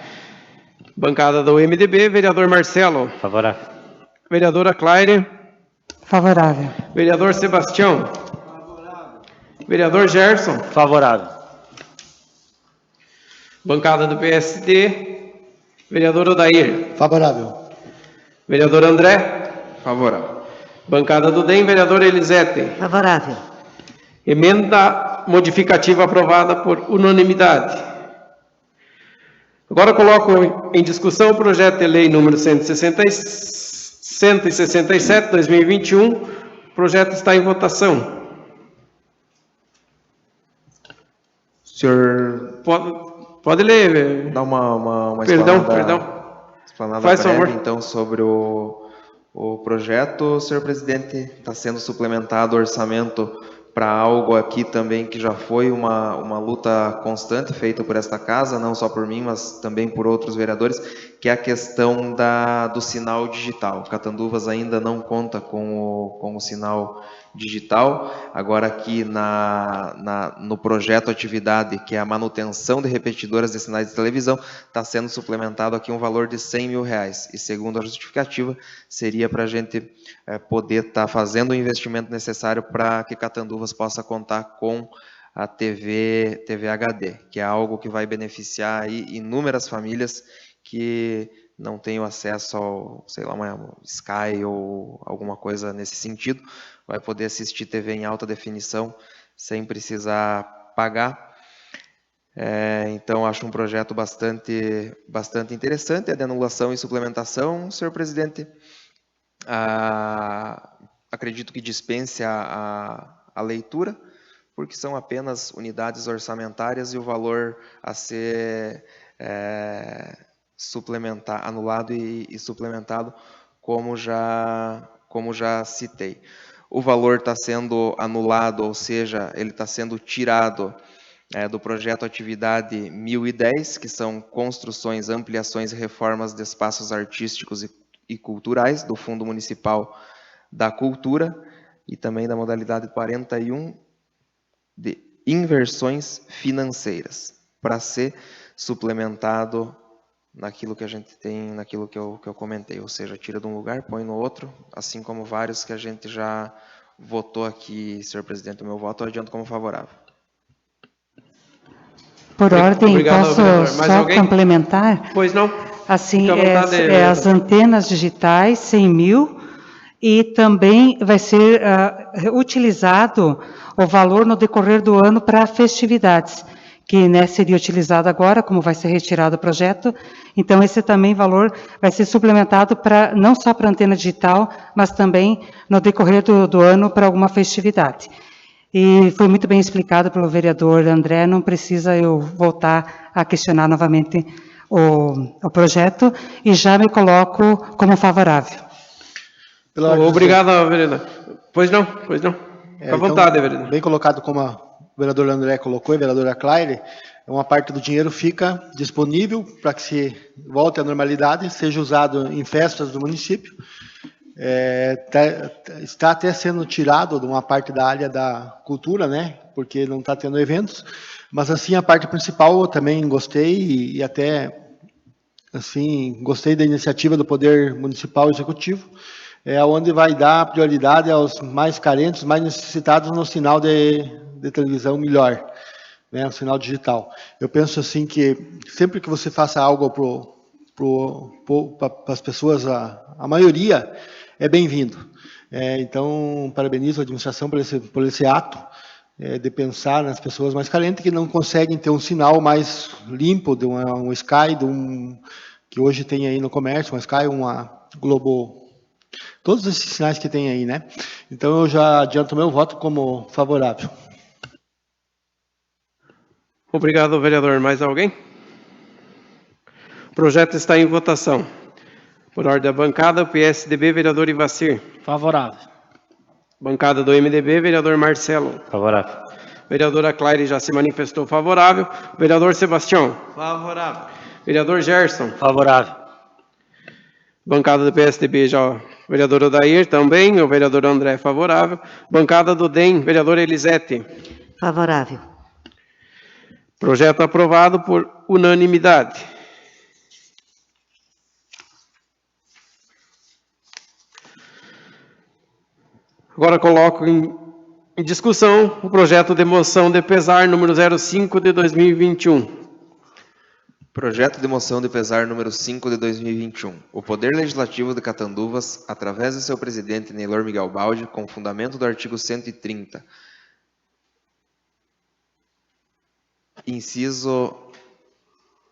Bancada do MDB, vereador Marcelo. Favorável. Vereadora Claire. Favorável. Vereador Sebastião. Favorável. Vereador Gerson. Favorável. Bancada do PSD, vereador Odair. Favorável. Vereador André. Favorável. Bancada do DEM, vereador Elisete. Favorável. Emenda modificativa aprovada por unanimidade. Agora coloco em discussão o projeto de lei número 167, 2021. O projeto está em votação. Senhor, Pode ler. dá uma Perdão. explanada Faz breve, favor. então, sobre o projeto. Senhor presidente, está sendo suplementado o orçamento para algo aqui também que já foi uma luta constante feita por esta casa, não só por mim, mas também por outros vereadores, que é a questão do sinal digital. Catanduvas ainda não conta com o sinal digital. Agora aqui no projeto atividade, que é a manutenção de repetidoras de sinais de televisão, está sendo suplementado aqui um valor de R$100 mil. E segundo a justificativa, seria para a gente poder estar fazendo o investimento necessário para que Catanduvas possa contar com a TV HD, que é algo que vai beneficiar aí inúmeras famílias que não tenham acesso ao, sei lá, uma Sky ou alguma coisa nesse sentido, vai poder assistir TV em alta definição sem precisar pagar. Então, acho um projeto bastante interessante, a de anulação e suplementação, senhor presidente. Acredito que dispense a leitura, porque são apenas unidades orçamentárias e o valor a ser anulado e suplementado, como já citei. O valor está sendo anulado, ou seja, ele está sendo tirado do projeto Atividade 1010, que são construções, ampliações e reformas de espaços artísticos e culturais do Fundo Municipal da Cultura, e também da modalidade 41 de inversões financeiras, para ser suplementado naquilo que a gente tem, naquilo que eu comentei, ou seja, tira de um lugar, põe no outro, assim como vários que a gente já votou aqui, senhor presidente. O meu voto eu adianto como favorável. Por ordem, Obrigado, posso vereador. Mais só alguém? complementar? Pois não? Assim, Fica à vontade, as antenas digitais, 100 mil, e também vai ser utilizado o valor no decorrer do ano para festividades, que seria utilizado agora, como vai ser retirado o projeto. Então, esse também valor vai ser suplementado não só para antena digital, mas também no decorrer do ano para alguma festividade. E foi muito bem explicado pelo vereador André, não precisa eu voltar a questionar novamente o projeto, e já me coloco como favorável. Obrigado, vereador. Pois não. Fica à vontade, vereador. Bem colocado como o vereador André colocou e a vereadora Claire, uma parte do dinheiro fica disponível para que se volte à normalidade, seja usado em festas do município. Está até sendo tirado de uma parte da área da cultura, né? Porque não está tendo eventos, mas assim a parte principal eu também gostei, e até assim gostei da iniciativa do Poder Municipal Executivo, onde vai dar prioridade aos mais carentes, mais necessitados no sinal de televisão melhor, né? O sinal digital. Eu penso assim que sempre que você faça algo para as pessoas, a maioria é bem-vindo. Então, parabenizo a administração por esse ato de pensar nas pessoas mais carentes que não conseguem ter um sinal mais limpo, de um Sky, que hoje tem aí no comércio, um Sky, uma Globo, todos esses sinais que tem aí, né? Então, eu já adianto meu voto como favorável. Obrigado, vereador. Mais alguém? O projeto está em votação. Por ordem da bancada, o PSDB, vereador Ivacir. Favorável. Bancada do MDB, vereador Marcelo. Favorável. Vereadora Claire já se manifestou favorável. Vereador Sebastião. Favorável. Vereador Gerson. Favorável. Bancada do PSDB, já vereador Odair também. O vereador André favorável. Bancada do DEM, vereador Elisete. Favorável. Projeto aprovado por unanimidade. Agora coloco em discussão o projeto de moção de pesar número 05 de 2021. Projeto de moção de pesar número 5 de 2021. O Poder Legislativo de Catanduvas, através de seu presidente Neylor Miguel Baldi, com fundamento do artigo 130, inciso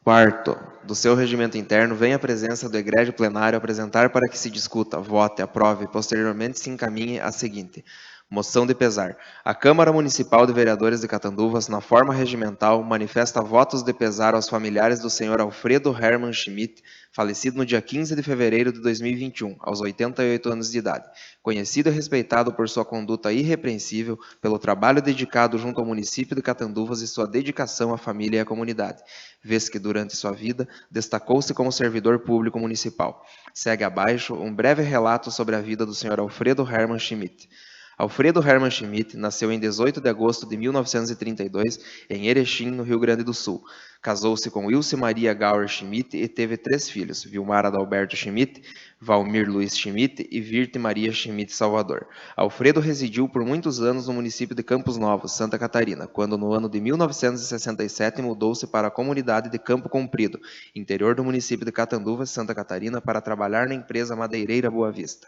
4º do seu regimento interno, vem à presença do egrégio plenário apresentar para que se discuta, vote, aprove e posteriormente se encaminhe a seguinte: moção de pesar. A Câmara Municipal de Vereadores de Catanduvas, na forma regimental, manifesta votos de pesar aos familiares do senhor Alfredo Hermann Schmidt, falecido no dia 15 de fevereiro de 2021, aos 88 anos de idade. Conhecido e respeitado por sua conduta irrepreensível, pelo trabalho dedicado junto ao município de Catanduvas e sua dedicação à família e à comunidade, vez que durante sua vida destacou-se como servidor público municipal. Segue abaixo um breve relato sobre a vida do senhor Alfredo Hermann Schmidt. Alfredo Hermann Schmidt nasceu em 18 de agosto de 1932 em Erechim, no Rio Grande do Sul. Casou-se com Ilse Maria Gauer Schmidt e teve 3 filhos, Vilmar Adalberto Schmidt, Valmir Luiz Schmidt e Virte Maria Schmidt Salvador. Alfredo residiu por muitos anos no município de Campos Novos, Santa Catarina, quando no ano de 1967 mudou-se para a comunidade de Campo Comprido, interior do município de Catanduvas, Santa Catarina, para trabalhar na empresa madeireira Boa Vista.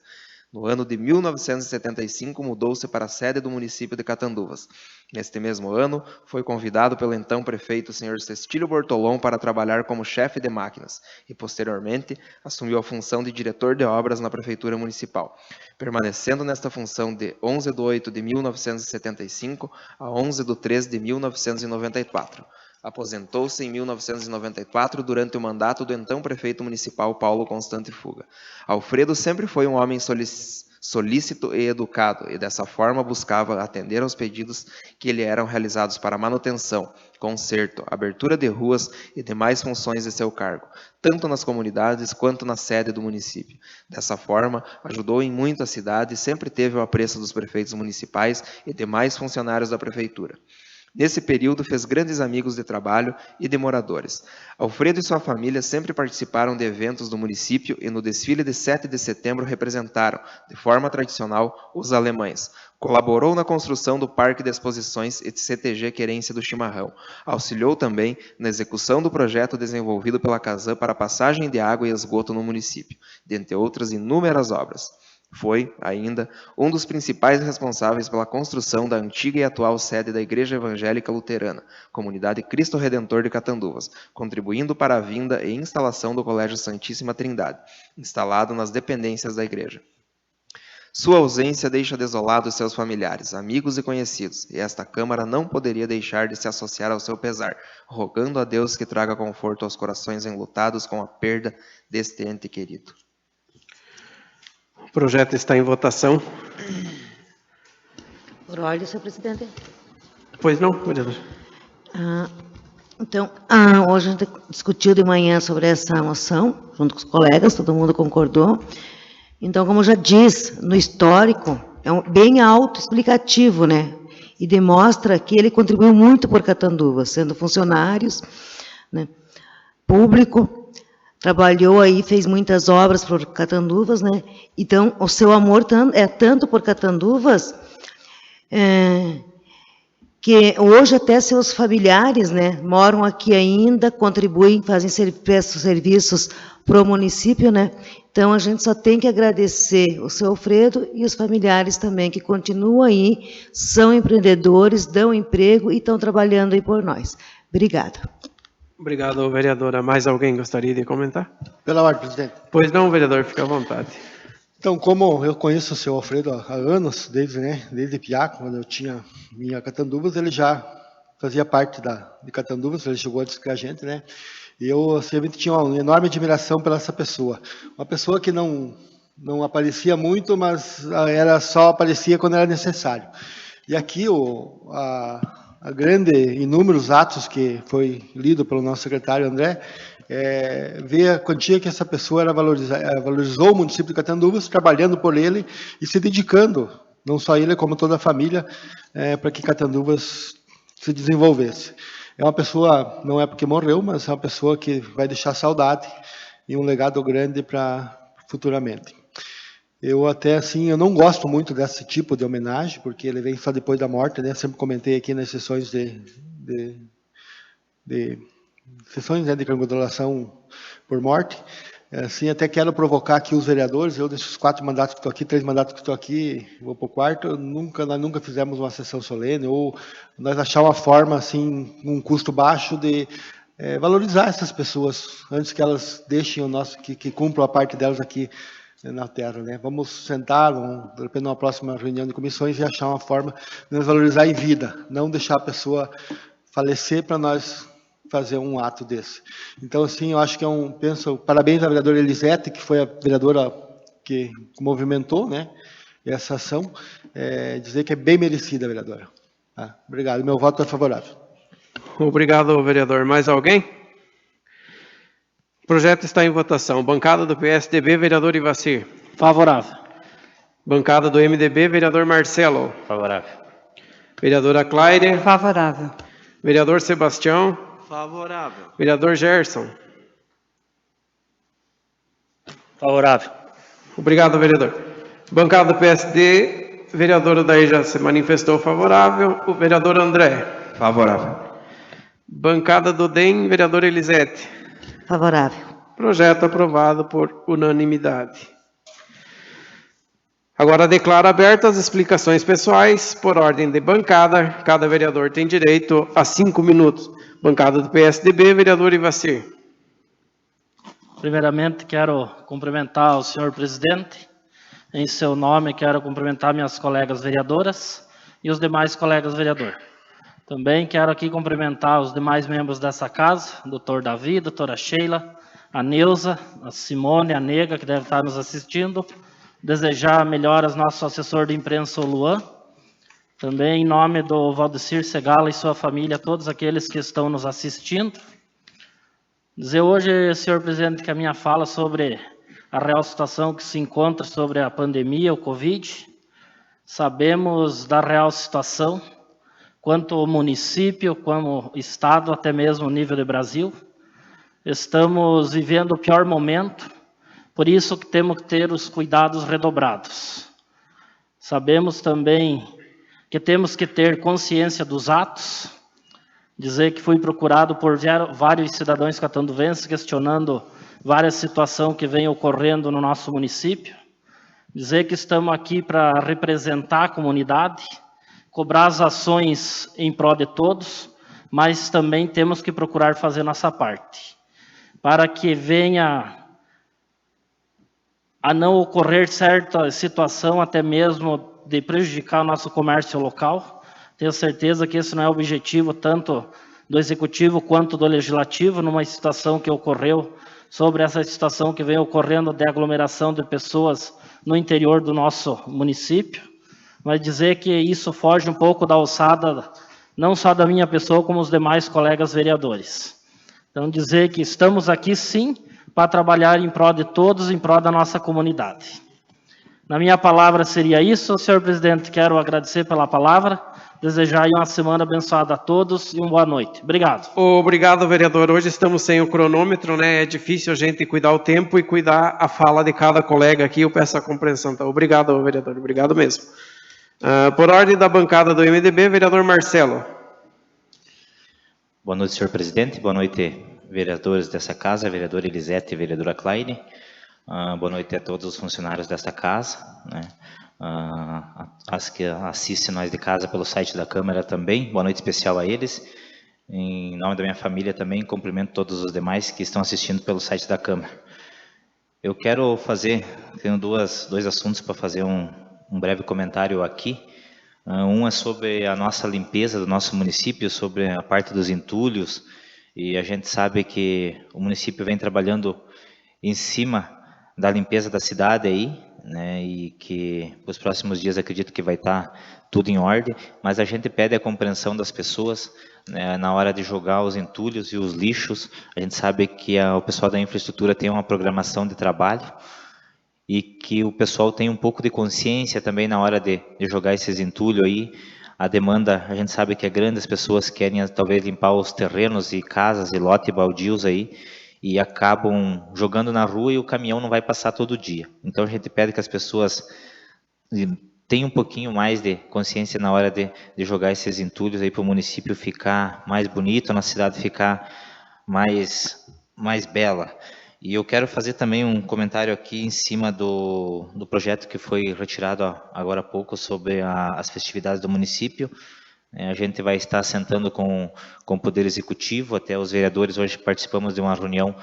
No ano de 1975, mudou-se para a sede do município de Catanduvas. Neste mesmo ano, foi convidado pelo então prefeito Sr. Cestílio Bortolom para trabalhar como chefe de máquinas e, posteriormente, assumiu a função de diretor de obras na Prefeitura Municipal, permanecendo nesta função de 11 de 8 de 1975 a 11 de 3 de 1994. Aposentou-se em 1994 durante o mandato do então prefeito municipal Paulo Constante Fuga. Alfredo sempre foi um homem solícito e educado, e dessa forma buscava atender aos pedidos que lhe eram realizados para manutenção, conserto, abertura de ruas e demais funções de seu cargo, tanto nas comunidades quanto na sede do município. Dessa forma, ajudou em muito a cidade e sempre teve o apreço dos prefeitos municipais e demais funcionários da prefeitura. Nesse período, fez grandes amigos de trabalho e de moradores. Alfredo e sua família sempre participaram de eventos do município e no desfile de 7 de setembro representaram, de forma tradicional, os alemães. Colaborou na construção do Parque de Exposições e CTG Querência do Chimarrão. Auxiliou também na execução do projeto desenvolvido pela Casan para passagem de água e esgoto no município, dentre outras inúmeras obras. Foi, ainda, um dos principais responsáveis pela construção da antiga e atual sede da Igreja Evangélica Luterana, Comunidade Cristo Redentor de Catanduvas, contribuindo para a vinda e instalação do Colégio Santíssima Trindade, instalado nas dependências da igreja. Sua ausência deixa desolados seus familiares, amigos e conhecidos, e esta Câmara não poderia deixar de se associar ao seu pesar, rogando a Deus que traga conforto aos corações enlutados com a perda deste ente querido. O projeto está em votação. Por ordem, senhor presidente. Pois não, vereador. Então, hoje a gente discutiu de manhã sobre essa moção, junto com os colegas, todo mundo concordou. Então, como já diz, no histórico, é bem autoexplicativo, né? E demonstra que ele contribuiu muito por Catanduvas, sendo funcionários, né, público, trabalhou aí, fez muitas obras por Catanduvas, né? Então, o seu amor é tanto por Catanduvas, que hoje até seus familiares, né, moram aqui ainda, contribuem, prestam serviços para o município, né? Então, a gente só tem que agradecer o seu Alfredo e os familiares também, que continuam aí, são empreendedores, dão emprego e estão trabalhando aí por nós. Obrigada. Obrigado, vereadora. Mais alguém gostaria de comentar? Pela ordem, presidente. Pois não, vereador, fica à vontade. Então, como eu conheço o seu Alfredo há anos, desde Piá, quando eu tinha minha Catanduvas, ele já fazia parte de Catanduvas, ele chegou antes que a gente, né? E eu sempre tinha uma enorme admiração pela essa pessoa. Uma pessoa que não aparecia muito, mas só aparecia quando era necessário. E aqui a grande, inúmeros atos que foi lido pelo nosso secretário André, ver a quantia que essa pessoa valorizou o município de Catanduvas, trabalhando por ele e se dedicando, não só ele, como toda a família, para que Catanduvas se desenvolvesse. É uma pessoa, não é porque morreu, mas é uma pessoa que vai deixar saudade e um legado grande para futuramente. Eu até, assim, eu não gosto muito desse tipo de homenagem, porque ele vem só depois da morte, né? Sempre comentei aqui nas sessões sessões, né, de congratulação por morte. Assim, até quero provocar aqui os vereadores. Eu, desses 4 mandatos que estou aqui, 3 mandatos que estou aqui, vou para o 4º, nós nunca fizemos uma sessão solene, ou nós achar uma forma, assim, um custo baixo de valorizar essas pessoas, antes que elas deixem que cumpram a parte delas aqui na terra, né? Vamos sentar, de repente, numa próxima reunião de comissões e achar uma forma de nos valorizar em vida, não deixar a pessoa falecer para nós fazer um ato desse. Então, assim, eu acho que parabéns à vereadora Elisete, que foi a vereadora que movimentou, né, essa ação, dizer que é bem merecida, vereadora. Tá? Obrigado, meu voto é favorável. Obrigado, vereador. Mais alguém? O projeto está em votação. Bancada do PSDB, vereador Ivacir. Favorável. Bancada do MDB, vereador Marcelo. Favorável. Vereadora Claire. Favorável. Vereador Sebastião. Favorável. Vereador Gerson. Favorável. Obrigado, vereador. Bancada do PSD, vereador Odair já se manifestou favorável. O vereador André. Favorável. Bancada do DEM, vereador Elisete. Favorável. Projeto aprovado por unanimidade. Agora declaro abertas as explicações pessoais por ordem de bancada. Cada vereador tem direito a 5 minutos. Bancada do PSDB, vereador Ivacir. Primeiramente, quero cumprimentar o senhor presidente. Em seu nome, quero cumprimentar minhas colegas vereadoras e os demais colegas vereadores. Também quero aqui cumprimentar os demais membros dessa casa, doutor Davi, doutora Sheila, a Neuza, a Simone, a Nega, que deve estar nos assistindo. Desejar melhoras ao nosso assessor de imprensa, o Luan. Também em nome do Valdecir Segala e sua família, todos aqueles que estão nos assistindo. Dizer hoje, senhor presidente, que a minha fala sobre a real situação que se encontra sobre a pandemia, o Covid. Sabemos da real situação, quanto o município, como o Estado, até mesmo o nível de Brasil. Estamos vivendo o pior momento, por isso que temos que ter os cuidados redobrados. Sabemos também que temos que ter consciência dos atos. Dizer que fui procurado por vários cidadãos catanduvenses questionando várias situações que vêm ocorrendo no nosso município. Dizer que estamos aqui para representar a comunidade, cobrar as ações em prol de todos, mas também temos que procurar fazer nossa parte, para que venha a não ocorrer certa situação, até mesmo de prejudicar o nosso comércio local. Tenho certeza que esse não é o objetivo tanto do Executivo quanto do Legislativo, numa situação que ocorreu, sobre essa situação que vem ocorrendo de aglomeração de pessoas no interior do nosso município. Mas dizer que isso foge um pouco da alçada, não só da minha pessoa, como os demais colegas vereadores. Então, dizer que estamos aqui, sim, para trabalhar em prol de todos, em prol da nossa comunidade. Na minha palavra seria isso, senhor presidente. Quero agradecer pela palavra, desejar uma semana abençoada a todos e uma boa noite. Obrigado. Obrigado, vereador. Hoje estamos sem o cronômetro, né? É difícil a gente cuidar o tempo e cuidar a fala de cada colega aqui. Eu peço a compreensão. Tá? Obrigado, vereador. Obrigado mesmo. Por ordem da bancada do MDB, vereador Marcelo. Boa noite, senhor presidente. Boa noite, vereadores dessa casa, vereadora Elisete e vereadora Kleine. Boa noite a todos os funcionários desta casa, né? As que assistem nós de casa pelo site da Câmara também. Boa noite especial a eles. Em nome da minha família também, cumprimento todos os demais que estão assistindo pelo site da Câmara. Eu quero tenho dois assuntos para fazer um breve comentário aqui. Um é sobre a nossa limpeza do nosso município, sobre a parte dos entulhos, e a gente sabe que o município vem trabalhando em cima da limpeza da cidade aí, né, e que os próximos dias acredito que vai estar tudo em ordem, mas a gente pede a compreensão das pessoas, né, na hora de jogar os entulhos e os lixos. A gente sabe que o pessoal da infraestrutura tem uma programação de trabalho e que o pessoal tem um pouco de consciência também na hora de jogar esses entulhos aí. A demanda, a gente sabe que é grande, as pessoas querem talvez limpar os terrenos e casas e lotes baldios aí, e acabam jogando na rua e o caminhão não vai passar todo dia. Então a gente pede que as pessoas tenham um pouquinho mais de consciência na hora de jogar esses entulhos aí para o município ficar mais bonito, na cidade ficar mais bela. E eu quero fazer também um comentário aqui em cima do projeto que foi retirado agora há pouco sobre as festividades do município. A gente vai estar sentando com o Poder Executivo, até os vereadores, hoje participamos de uma reunião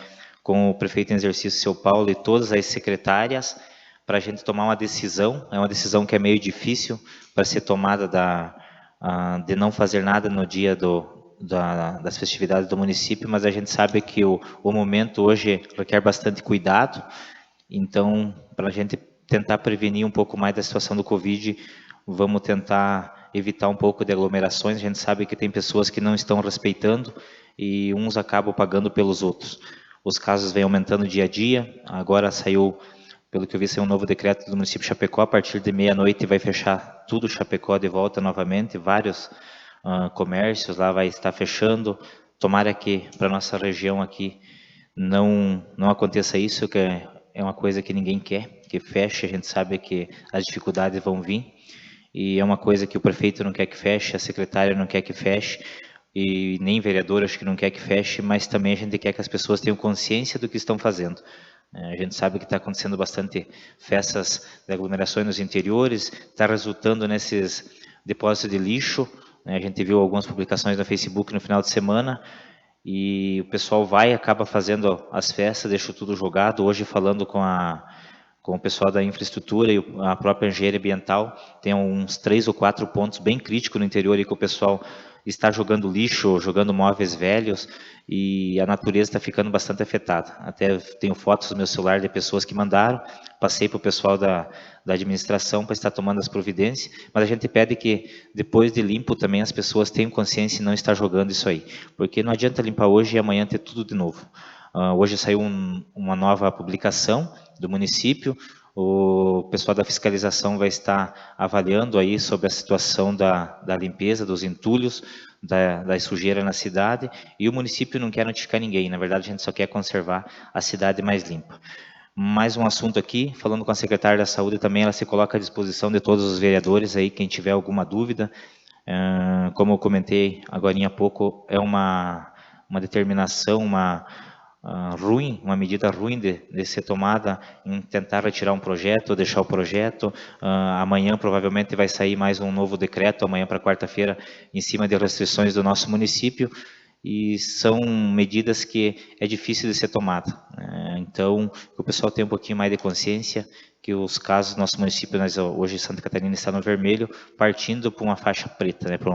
com o prefeito em exercício, seu Paulo, e todas as secretárias, para a gente tomar uma decisão. É uma decisão que é meio difícil para ser tomada de não fazer nada no dia das festividades do município, mas a gente sabe que o momento hoje requer bastante cuidado. Então, para a gente tentar prevenir um pouco mais da situação do Covid, vamos tentar evitar um pouco de aglomerações. A gente sabe que tem pessoas que não estão respeitando e uns acabam pagando pelos outros. Os casos vêm aumentando dia a dia. Agora saiu, pelo que eu vi, saiu um novo decreto do município de Chapecó. A partir de meia-noite vai fechar tudo Chapecó de volta novamente. Vários comércios lá vai estar fechando. Tomara que para nossa região aqui não aconteça isso, que é uma coisa que ninguém quer, que feche. A gente sabe que as dificuldades vão vir. E é uma coisa que o prefeito não quer que feche, a secretária não quer que feche, e nem vereador acho que não quer que feche, mas também a gente quer que as pessoas tenham consciência do que estão fazendo. A gente sabe que está acontecendo bastante festas de aglomerações nos interiores, está resultando nesses depósitos de lixo, né? A gente viu algumas publicações no Facebook no final de semana, e o pessoal vai e acaba fazendo as festas, deixa tudo jogado. Hoje, falando com o pessoal da infraestrutura e a própria engenharia ambiental, tem uns 3 ou 4 pontos bem críticos no interior, e que o pessoal está jogando lixo, jogando móveis velhos, e a natureza está ficando bastante afetada. Até tenho fotos no meu celular de pessoas que mandaram, passei para o pessoal da administração para estar tomando as providências, mas a gente pede que, depois de limpo, também as pessoas tenham consciência e não estar jogando isso aí, porque não adianta limpar hoje e amanhã ter tudo de novo. Hoje saiu uma nova publicação do município, o pessoal da fiscalização vai estar avaliando aí sobre a situação da limpeza, dos entulhos, da sujeira na cidade, e o município não quer notificar ninguém, na verdade a gente só quer conservar a cidade mais limpa. Mais um assunto aqui, falando com a secretária da Saúde também, ela se coloca à disposição de todos os vereadores aí, quem tiver alguma dúvida. Como eu comentei agora há pouco, é uma determinação, uma medida ruim de ser tomada em tentar retirar um projeto ou deixar o projeto. Amanhã provavelmente vai sair mais um novo decreto, amanhã para quarta-feira, em cima de restrições do nosso município, e são medidas que é difícil de ser tomada. Então, que o pessoal tenha um pouquinho mais de consciência que os casos do nosso município, hoje Santa Catarina está no vermelho, partindo para uma faixa preta, né, para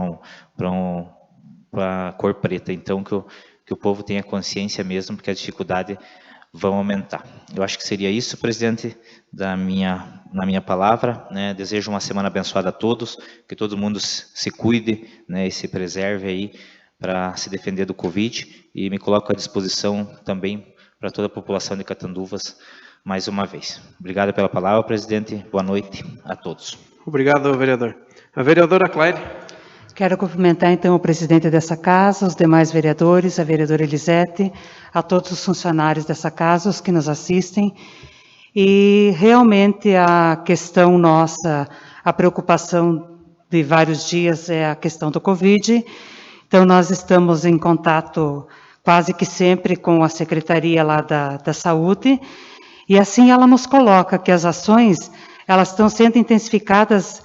a cor preta. Então, que o povo tenha consciência mesmo, porque as dificuldades vão aumentar. Eu acho que seria isso, presidente, na minha palavra, né? Desejo uma semana abençoada a todos, que todo mundo se cuide, né, e se preserve aí para se defender do Covid, e me coloco à disposição também para toda a população de Catanduvas mais uma vez. Obrigado pela palavra, presidente. Boa noite a todos. Obrigado, vereador. A vereadora Claire. Quero cumprimentar, então, o presidente dessa casa, os demais vereadores, a vereadora Elisete, a todos os funcionários dessa casa, os que nos assistem. E, realmente, a questão nossa, a preocupação de vários dias é a questão do Covid. Então, nós estamos em contato quase que sempre com a Secretaria lá da Saúde, e assim ela nos coloca que as ações, elas estão sendo intensificadas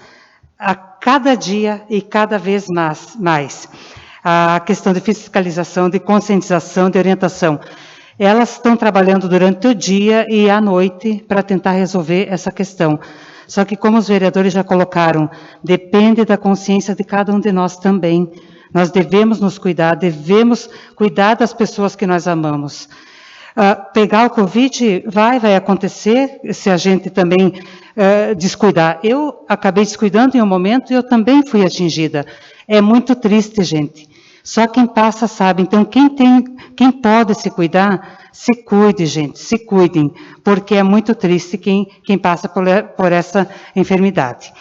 a cada dia e cada vez mais. A questão de fiscalização, de conscientização, de orientação. Elas estão trabalhando durante o dia e à noite para tentar resolver essa questão. Só que, como os vereadores já colocaram, depende da consciência de cada um de nós também. Nós devemos nos cuidar, devemos cuidar das pessoas que nós amamos. Pegar o Covid vai acontecer se a gente também descuidar. Eu acabei descuidando em um momento e eu também fui atingida. É muito triste, gente. Só quem passa sabe. Então, quem pode se cuidar, se cuide, gente, se cuidem, porque é muito triste quem passa por essa enfermidade.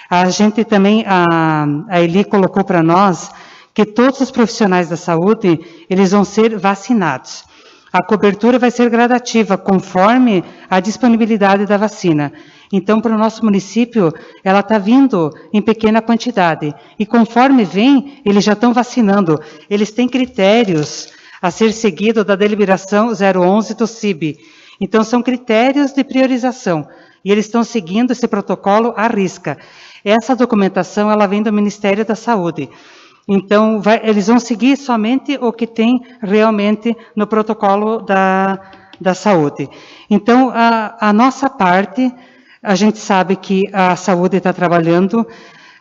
A gente também, a Eli colocou para nós que todos os profissionais da saúde, eles vão ser vacinados. A cobertura vai ser gradativa, conforme a disponibilidade da vacina. Então, para o nosso município, ela está vindo em pequena quantidade. E conforme vem, eles já estão vacinando. Eles têm critérios a ser seguido da deliberação 011 do CIB. Então, são critérios de priorização. E eles estão seguindo esse protocolo à risca. Essa documentação, ela vem do Ministério da Saúde. Então, eles vão seguir somente o que tem realmente no protocolo da saúde. Então, a nossa parte, a gente sabe que a saúde está trabalhando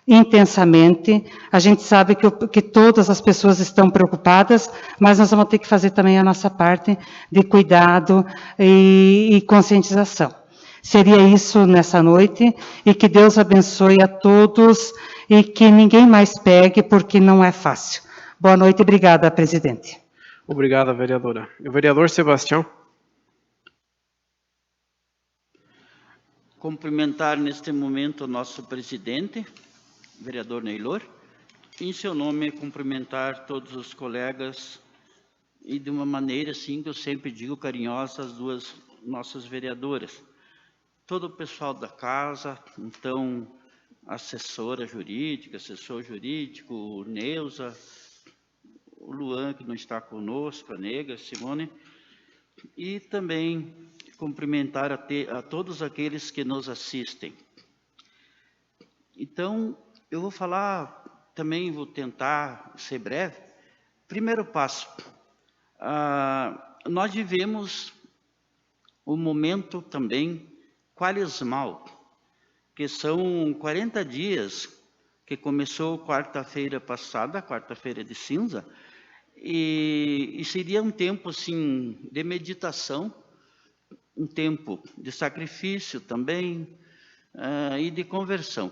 intensamente, a gente sabe que todas as pessoas estão preocupadas, mas nós vamos ter que fazer também a nossa parte de cuidado e conscientização. Seria isso nessa noite, e que Deus abençoe a todos e que ninguém mais pegue, porque não é fácil. Boa noite e obrigada, presidente. Obrigado, vereadora. O vereador Sebastião. Cumprimentar neste momento o nosso presidente, vereador Neylor, e em seu nome cumprimentar todos os colegas, e de uma maneira assim que eu sempre digo carinhosa, as duas nossas vereadoras. Todo o pessoal da casa, então, assessora jurídica, assessor jurídico, o Neuza, o Luan, que não está conosco, a Nega, Simone, e também cumprimentar a todos aqueles que nos assistem. Então, eu vou falar, também vou tentar ser breve. Primeiro passo, nós vivemos um momento também quaresmal, que são 40 dias, que começou quarta-feira passada, quarta-feira de cinza, e seria um tempo assim de meditação, um tempo de sacrifício também, e de conversão.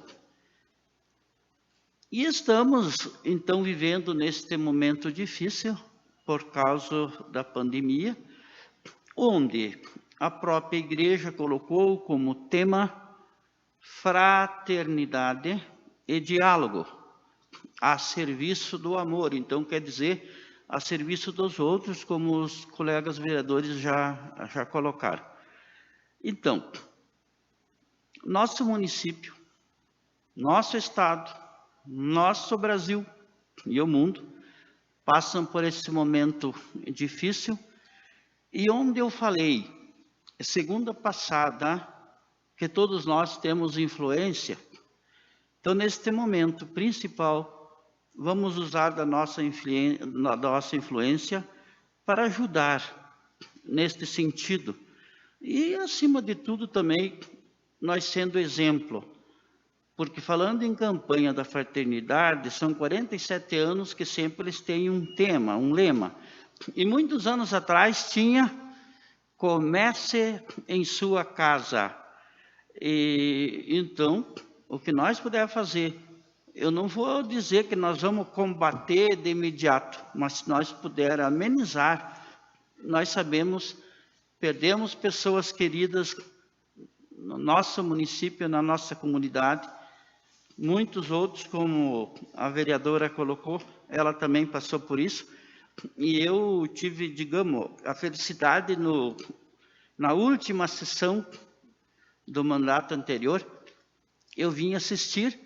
E estamos, então, vivendo neste momento difícil, por causa da pandemia, onde a própria igreja colocou como tema fraternidade e diálogo, a serviço do amor. Então, quer dizer, a serviço dos outros, como os colegas vereadores já colocaram. Então, nosso município, nosso estado, nosso Brasil e o mundo passam por esse momento difícil, e onde eu falei, segunda passada, que todos nós temos influência. Então, neste momento principal, vamos usar da nossa influência para ajudar neste sentido. E, acima de tudo, também, nós sendo exemplo. Porque, falando em campanha da fraternidade, são 47 anos que sempre eles têm um tema, um lema. E muitos anos atrás tinha: comece em sua casa. E então, o que nós pudermos fazer, eu não vou dizer que nós vamos combater de imediato, mas se nós pudermos amenizar, nós sabemos, perdemos pessoas queridas no nosso município, na nossa comunidade, muitos outros, como a vereadora colocou, ela também passou por isso, e eu tive, digamos, a felicidade na última sessão do mandato anterior, eu vim assistir,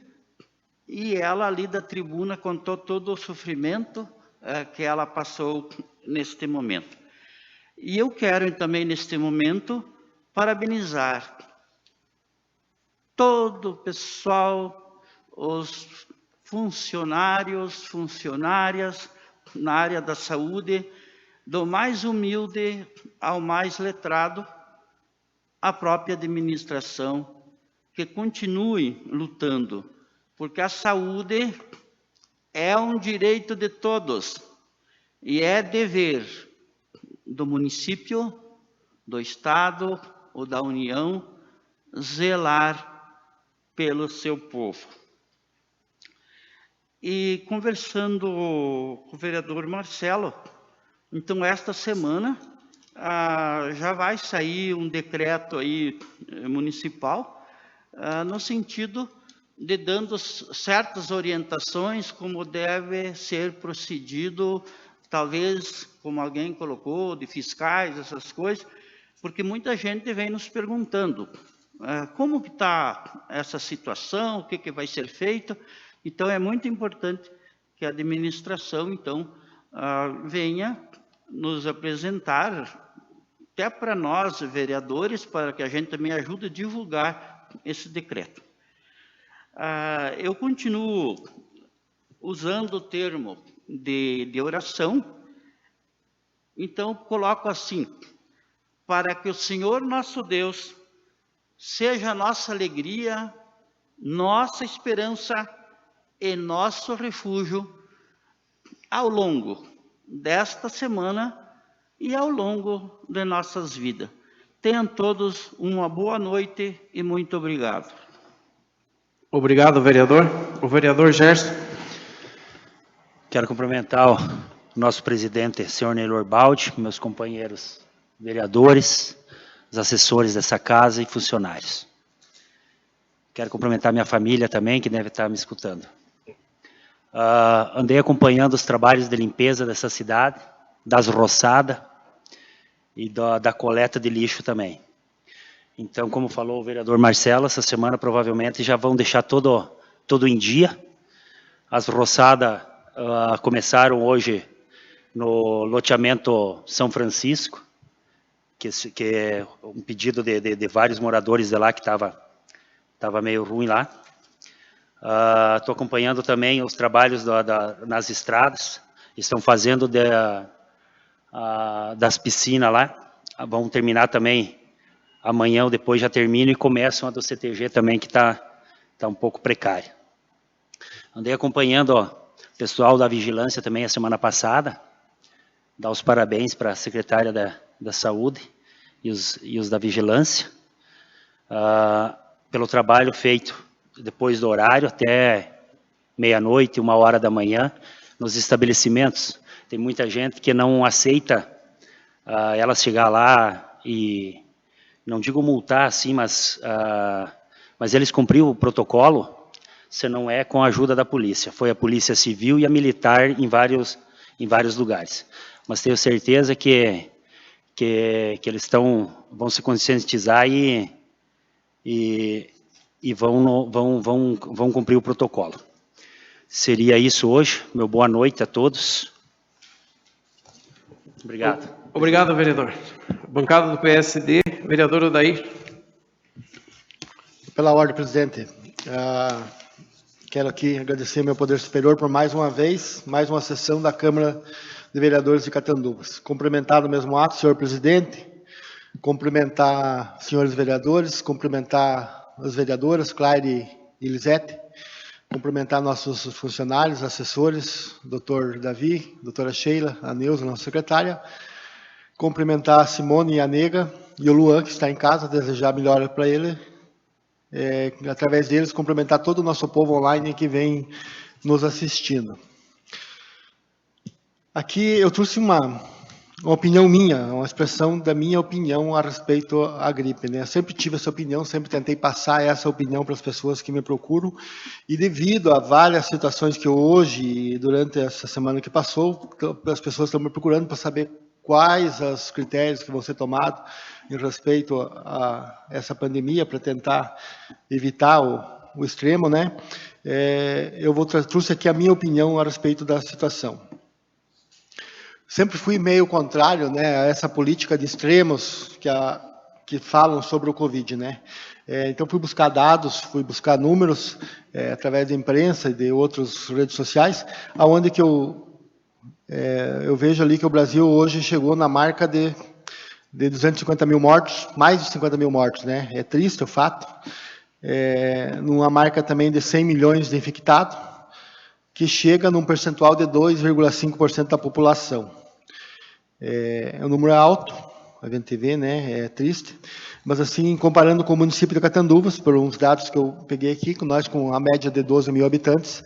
e ela ali da tribuna contou todo o sofrimento que ela passou neste momento. E eu quero também, neste momento, parabenizar todo o pessoal, os funcionários, funcionárias na área da saúde, do mais humilde ao mais letrado, a própria administração, que continue lutando, porque a saúde é um direito de todos e é dever do município, do estado ou da União zelar pelo seu povo. E conversando com o vereador Marcelo, então esta semana já vai sair um decreto aí municipal no sentido de dando certas orientações como deve ser procedido, talvez, como alguém colocou, de fiscais, essas coisas, porque muita gente vem nos perguntando como que está essa situação, o que vai ser feito. Então, é muito importante que a administração, então, venha nos apresentar, até para nós, vereadores, para que a gente também ajude a divulgar esse decreto. Eu continuo usando o termo de oração, então coloco assim: para que o Senhor nosso Deus seja a nossa alegria, nossa esperança e nosso refúgio ao longo desta semana e ao longo de nossas vidas. Tenham todos uma boa noite e muito obrigado. Obrigado, vereador. O vereador Gerson. Quero cumprimentar o nosso presidente, senhor Neylor Baldi, meus companheiros vereadores, os assessores dessa casa e funcionários. Quero cumprimentar minha família também, que deve estar me escutando. Andei acompanhando os trabalhos de limpeza dessa cidade, das roçadas e da coleta de lixo também. Então, como falou o vereador Marcelo, essa semana provavelmente já vão deixar todo em dia. As roçadas começaram hoje no loteamento São Francisco, que é um pedido de vários moradores de lá que estava meio ruim lá. Estou acompanhando também os trabalhos nas estradas, estão fazendo das piscinas lá, vão terminar também amanhã ou depois já termina e começam a do CTG também, que está um pouco precária. Andei acompanhando o pessoal da vigilância também a semana passada, dar os parabéns para a secretária da Saúde e os da vigilância, pelo trabalho feito depois do horário, até meia-noite, 1h da manhã, nos estabelecimentos. Tem muita gente que não aceita ela chegar lá e, não digo multar assim, mas eles cumpriram o protocolo, se não é com a ajuda da polícia. Foi a polícia civil e a militar em vários lugares. Mas tenho certeza que eles vão se conscientizar e vão cumprir o protocolo. Seria isso hoje. Meu boa noite a todos. Obrigado. Obrigado, vereador. Bancada do PSD, vereador Odair. Pela ordem, presidente. Quero aqui agradecer ao meu poder superior por mais uma vez, mais uma sessão da Câmara de Vereadores de Catanduvas. Cumprimentar no mesmo ato, senhor presidente, cumprimentar senhores vereadores, cumprimentar as vereadoras, Claire e Lisete, cumprimentar nossos funcionários, assessores, doutor Davi, doutora Sheila, a Neuza, nossa secretária, cumprimentar a Simone e a Nega e o Luan, que está em casa, desejar melhora para ele, através deles, cumprimentar todo o nosso povo online que vem nos assistindo. Aqui eu trouxe uma opinião minha, uma expressão da minha opinião a respeito à gripe, né? Eu sempre tive essa opinião, sempre tentei passar essa opinião para as pessoas que me procuram, e devido a várias situações que hoje, durante essa semana que passou, as pessoas estão me procurando para saber quais os critérios que vão ser tomados em respeito a essa pandemia, para tentar evitar o extremo, né? Eu trouxe aqui a minha opinião a respeito da situação. Sempre fui meio contrário, né, a essa política de extremos que falam sobre o Covid, né? Então fui buscar dados, fui buscar números através da imprensa e de outras redes sociais, aonde que eu vejo ali que o Brasil hoje chegou na marca de 250 mil mortos, mais de 50 mil mortos, né? É triste o fato. Numa marca também de 100 milhões de infectados, que chega num percentual de 2,5% da população. Um número alto, a gente vê, né? É triste. Mas assim, comparando com o município de Catanduvas, por uns dados que eu peguei aqui, nós com a média de 12 mil habitantes,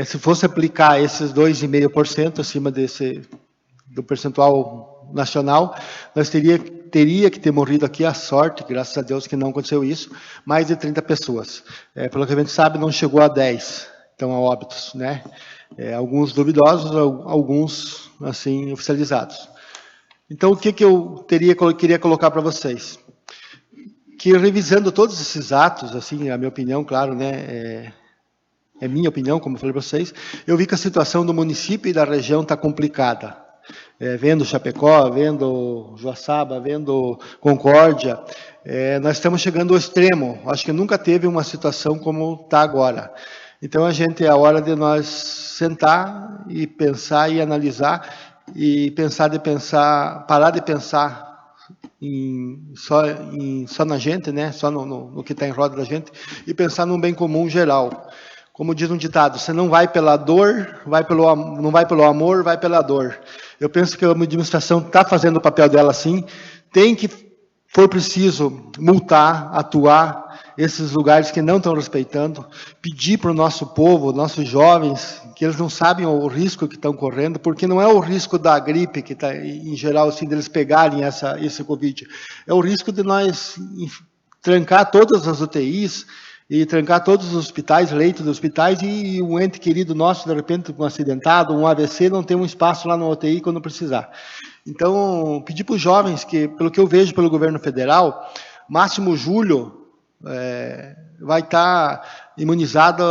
se fosse aplicar esses 2,5% acima do percentual nacional, nós teria que ter morrido aqui, a sorte, graças a Deus que não aconteceu isso, mais de 30 pessoas. Pelo que a gente sabe, não chegou a 10. Então, a óbitos, né? Alguns duvidosos, alguns, assim, oficializados. Então, o que eu queria colocar para vocês? Que revisando todos esses atos, assim, a minha opinião, claro, né? É minha opinião, como eu falei para vocês, eu vi que a situação do município e da região está complicada. Vendo Chapecó, vendo Joaçaba, vendo Concórdia, nós estamos chegando ao extremo. Acho que nunca teve uma situação como está agora. Então, é a hora de nós sentar e pensar e analisar, e parar de pensar só na gente, né? Só no que está em roda da gente, e pensar num bem comum geral. Como diz um ditado, você não vai pela dor, não vai pelo amor, vai pela dor. Eu penso que a administração está fazendo o papel dela sim, for preciso multar, atuar, esses lugares que não estão respeitando, pedir para o nosso povo, nossos jovens, que eles não sabem o risco que estão correndo, porque não é o risco da gripe, que está, em geral, assim, deles pegarem esse Covid, é o risco de nós trancar todas as UTIs, e trancar todos os hospitais, leitos dos hospitais, e um ente querido nosso, de repente, um acidentado, um AVC, não tem um espaço lá no UTI quando precisar. Então, pedir para os jovens, que, pelo que eu vejo pelo governo federal, máximo julho, vai estar imunizado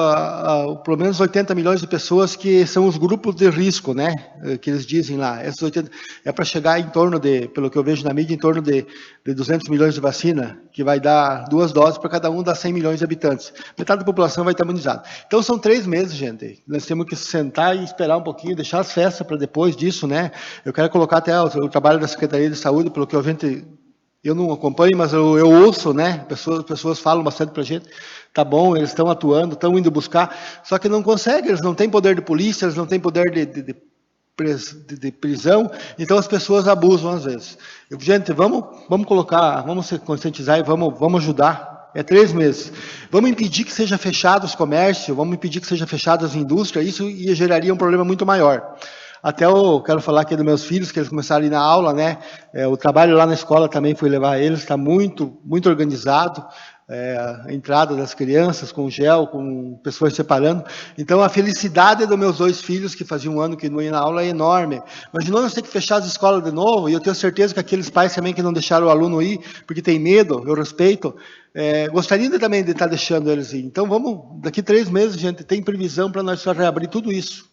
pelo menos 80 milhões de pessoas que são os grupos de risco, né? Que eles dizem lá. Esses 80 é para chegar em torno de, pelo que eu vejo na mídia, em torno de 200 milhões de vacina, que vai dar 2 doses para cada um das 100 milhões de habitantes. Metade da população vai estar imunizada. Então são 3 meses, gente. Nós temos que sentar e esperar um pouquinho, deixar as festas para depois disso, né? Eu quero colocar até o trabalho da Secretaria de Saúde, pelo que eu não acompanho, mas eu ouço, né? Pessoas falam bastante para a gente. Tá bom, eles estão atuando, estão indo buscar, só que não conseguem, eles não têm poder de polícia, eles não têm poder de prisão, então as pessoas abusam às vezes. Gente, vamos colocar, vamos se conscientizar e vamos ajudar. É 3 meses. Vamos impedir que seja fechado os comércios, vamos impedir que seja fechadas as indústrias, isso geraria um problema muito maior. Até eu quero falar aqui dos meus filhos, que eles começaram a ir na aula, né? O trabalho lá na escola também fui levar eles, está muito organizado. A entrada das crianças com gel, com pessoas separando. Então, a felicidade dos meus 2 filhos, que faziam 1 ano que não iam na aula, é enorme. Imaginou nós ter que fechar as escolas de novo, e eu tenho certeza que aqueles pais também que não deixaram o aluno ir, porque tem medo, eu respeito, gostariam também de estar deixando eles ir. Então, vamos, daqui 3 meses, gente, tem previsão para nós só reabrir tudo isso,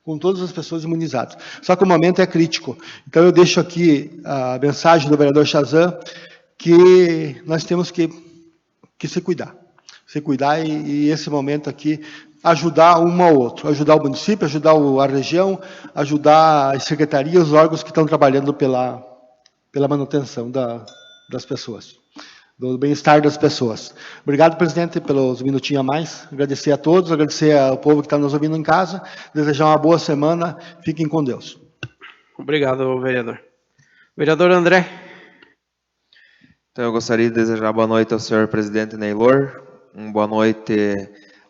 com todas as pessoas imunizadas. Só que o momento é crítico. Então, eu deixo aqui a mensagem do vereador Chazan, que nós temos que se cuidar e esse momento aqui, ajudar um ao outro, ajudar o município, ajudar a região, ajudar as secretarias, os órgãos que estão trabalhando pela manutenção das pessoas, do bem-estar das pessoas. Obrigado, presidente, pelos minutinhos a mais, agradecer a todos, agradecer ao povo que está nos ouvindo em casa, desejar uma boa semana, fiquem com Deus. Obrigado, vereador. Vereador André. Então, eu gostaria de desejar boa noite ao senhor presidente Neylor, boa noite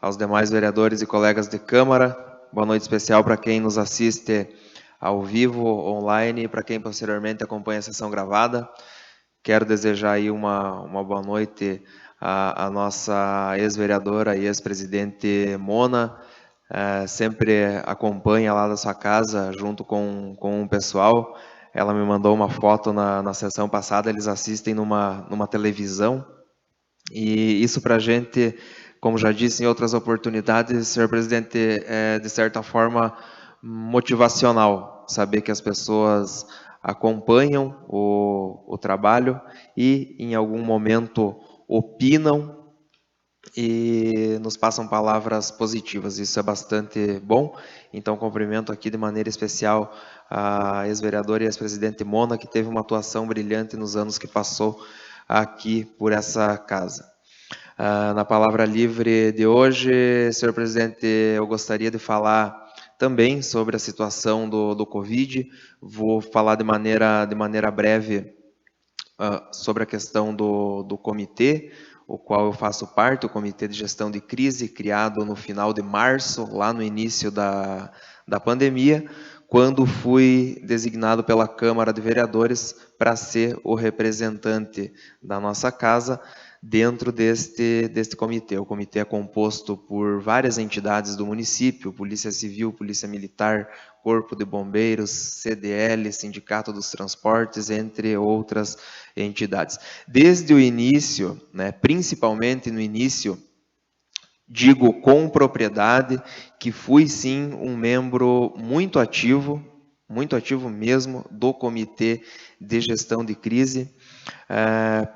aos demais vereadores e colegas de Câmara, boa noite especial para quem nos assiste ao vivo, online, e para quem posteriormente acompanha a sessão gravada. Quero desejar aí uma boa noite à nossa ex-vereadora e ex-presidente Mona, sempre acompanha lá da sua casa, junto com o pessoal. Ela me mandou uma foto na sessão passada, eles assistem numa televisão, e isso para a gente, como já disse em outras oportunidades, senhor presidente, é de certa forma motivacional, saber que as pessoas acompanham o trabalho e em algum momento opinam e nos passam palavras positivas. Isso é bastante bom. Então, cumprimento aqui de maneira especial a ex-vereadora e ex-presidente Mona, que teve uma atuação brilhante nos anos que passou aqui por essa casa. Na palavra livre de hoje, senhor presidente, eu gostaria de falar também sobre a situação do Covid. Vou falar de maneira breve sobre a questão do comitê, o qual eu faço parte, o Comitê de Gestão de Crise, criado no final de março, lá no início da pandemia, quando fui designado pela Câmara de Vereadores para ser o representante da nossa casa dentro deste comitê. O comitê é composto por várias entidades do município, Polícia Civil, Polícia Militar, Corpo de Bombeiros, CDL, Sindicato dos Transportes, entre outras entidades. Desde o início, principalmente no início, digo com propriedade, que fui sim um membro muito ativo mesmo, do Comitê de Gestão de Crise.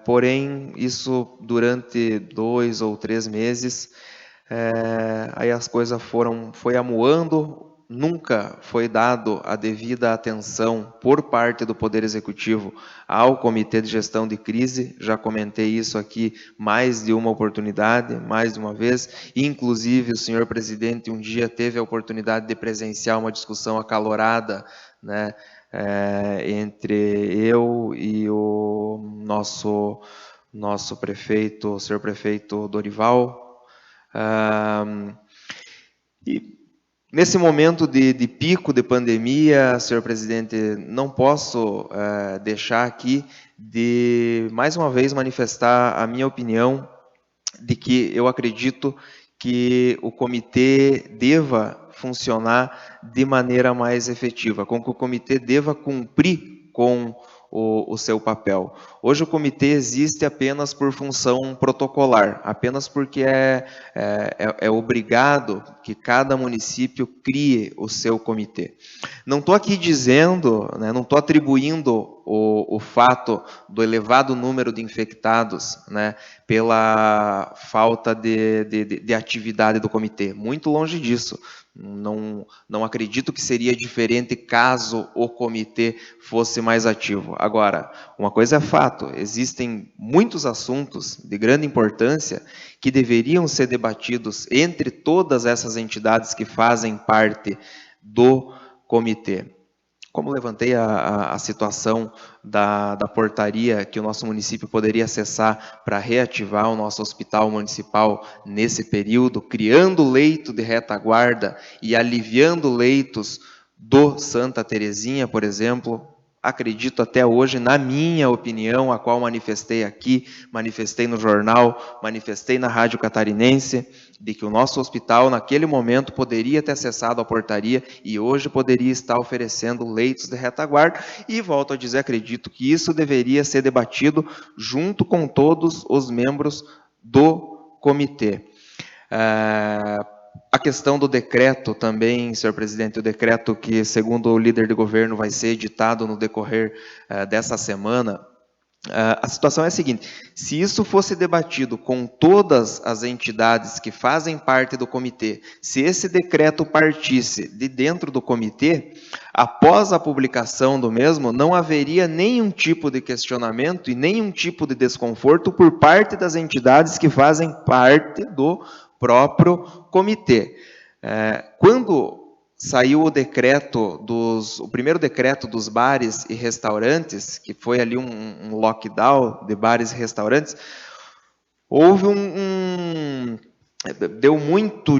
Porém, isso durante 2 ou 3 meses, aí as coisas foi amuando. Nunca foi dado a devida atenção por parte do Poder Executivo ao Comitê de Gestão de Crise. Já comentei isso aqui mais de uma oportunidade, mais de uma vez. Inclusive, o senhor presidente um dia teve a oportunidade de presenciar uma discussão acalorada, entre eu e o nosso prefeito, o senhor prefeito Dorival. Nesse momento de pico de pandemia, senhor presidente, não posso deixar aqui de, mais uma vez, manifestar a minha opinião de que eu acredito que o comitê deva funcionar de maneira mais efetiva, com que o comitê deva cumprir com o seu papel. Hoje o comitê existe apenas por função protocolar, apenas porque é obrigado que cada município crie o seu comitê. Não estou aqui dizendo, né, não estou atribuindo o fato do elevado número de infectados, né, pela falta de atividade do comitê. Muito longe disso. Não acredito que seria diferente caso o comitê fosse mais ativo. Agora, uma coisa é fato, existem muitos assuntos de grande importância que deveriam ser debatidos entre todas essas entidades que fazem parte do comitê. Como levantei a situação da portaria que o nosso município poderia acessar para reativar o nosso hospital municipal nesse período, criando leito de retaguarda e aliviando leitos do Santa Terezinha, por exemplo, acredito até hoje, na minha opinião, a qual manifestei aqui, manifestei no jornal, manifestei na Rádio Catarinense, de que o nosso hospital, naquele momento, poderia ter acessado a portaria e hoje poderia estar oferecendo leitos de retaguarda. E, volto a dizer, acredito que isso deveria ser debatido junto com todos os membros do comitê. A questão do decreto também, senhor presidente, o decreto que, segundo o líder de governo, vai ser editado no decorrer dessa semana. A situação é a seguinte: se isso fosse debatido com todas as entidades que fazem parte do comitê, se esse decreto partisse de dentro do comitê, após a publicação do mesmo, não haveria nenhum tipo de questionamento e nenhum tipo de desconforto por parte das entidades que fazem parte do próprio comitê. Quando saiu o decreto o primeiro decreto dos bares e restaurantes, que foi ali um lockdown de bares e restaurantes, houve deu muito,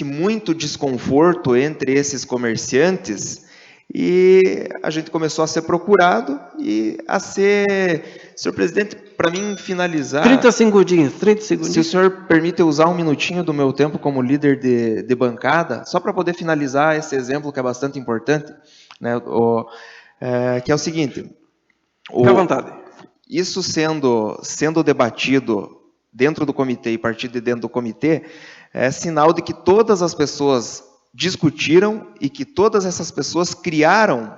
muito desconforto entre esses comerciantes, e a gente começou a ser procurado e a ser... Senhor presidente, para mim finalizar... 30 segundinhos. Se o senhor permite usar um minutinho do meu tempo como líder de bancada, só para poder finalizar esse exemplo que é bastante importante, né, que é o seguinte... Fique à vontade. Isso sendo debatido dentro do comitê e partido de dentro do comitê, é sinal de que todas as pessoas discutiram e que todas essas pessoas criaram,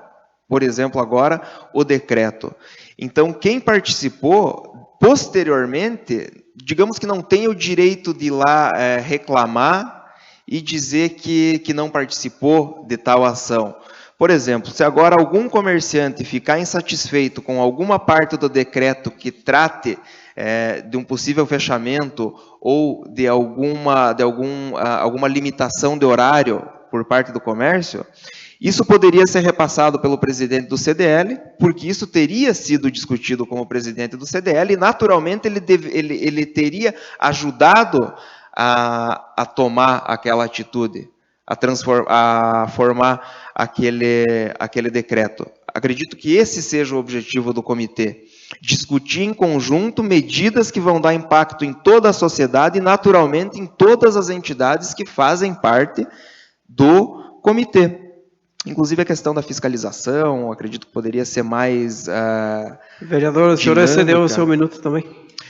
por exemplo, agora, o decreto. Então, quem participou, posteriormente, digamos que não tem o direito de ir lá reclamar e dizer que não participou de tal ação. Por exemplo, se agora algum comerciante ficar insatisfeito com alguma parte do decreto que trate de um possível fechamento ou de alguma limitação de horário por parte do comércio, isso poderia ser repassado pelo presidente do CDL, porque isso teria sido discutido com o presidente do CDL e, naturalmente, ele teria ajudado a tomar aquela atitude, a formar aquele decreto. Acredito que esse seja o objetivo do comitê. Discutir em conjunto medidas que vão dar impacto em toda a sociedade e, naturalmente, em todas as entidades que fazem parte do comitê. Inclusive a questão da fiscalização, acredito que poderia ser mais vereador, o senhor excedeu o seu minuto também.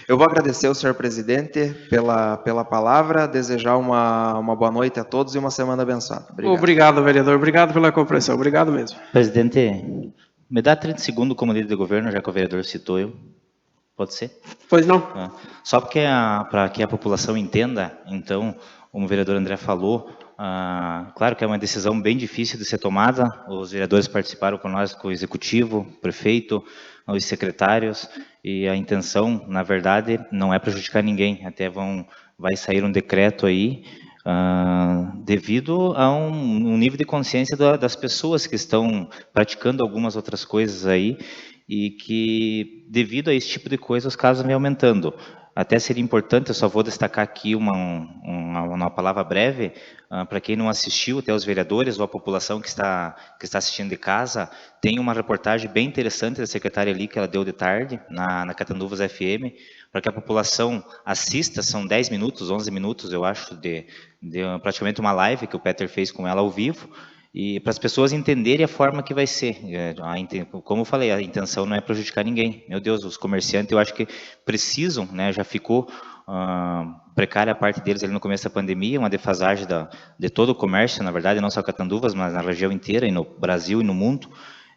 Eu vou agradecer ao senhor presidente pela palavra, desejar uma boa noite a todos e uma semana abençoada. Obrigado, vereador. Obrigado pela compreensão. Obrigado mesmo. Presidente, me dá 30 segundos como líder de governo, já que o vereador citou eu. Pode ser? Pois não. Só porque para que a população entenda, então, como o vereador André falou, claro que é uma decisão bem difícil de ser tomada. Os vereadores participaram com nós, com o executivo, o prefeito, os secretários, e a intenção, na verdade, não é prejudicar ninguém. Até vai sair um decreto aí, devido a um nível de consciência das pessoas que estão praticando algumas outras coisas aí, e que, devido a esse tipo de coisa, os casos vêm aumentando. Até seria importante, eu só vou destacar aqui uma palavra breve, para quem não assistiu, até os vereadores ou a população que está assistindo de casa, tem uma reportagem bem interessante da secretária ali, que ela deu de tarde, na Catanduvas FM, para que a população assista. São 10 minutos, 11 minutos, eu acho, de praticamente uma live que o Peter fez com ela ao vivo, e para as pessoas entenderem a forma que vai ser. Como eu falei, a intenção não é prejudicar ninguém. Meu Deus, os comerciantes, eu acho que precisam, né, já ficou precária a parte deles ali no começo da pandemia, uma defasagem de todo o comércio, na verdade, não só Catanduvas, mas na região inteira, e no Brasil e no mundo.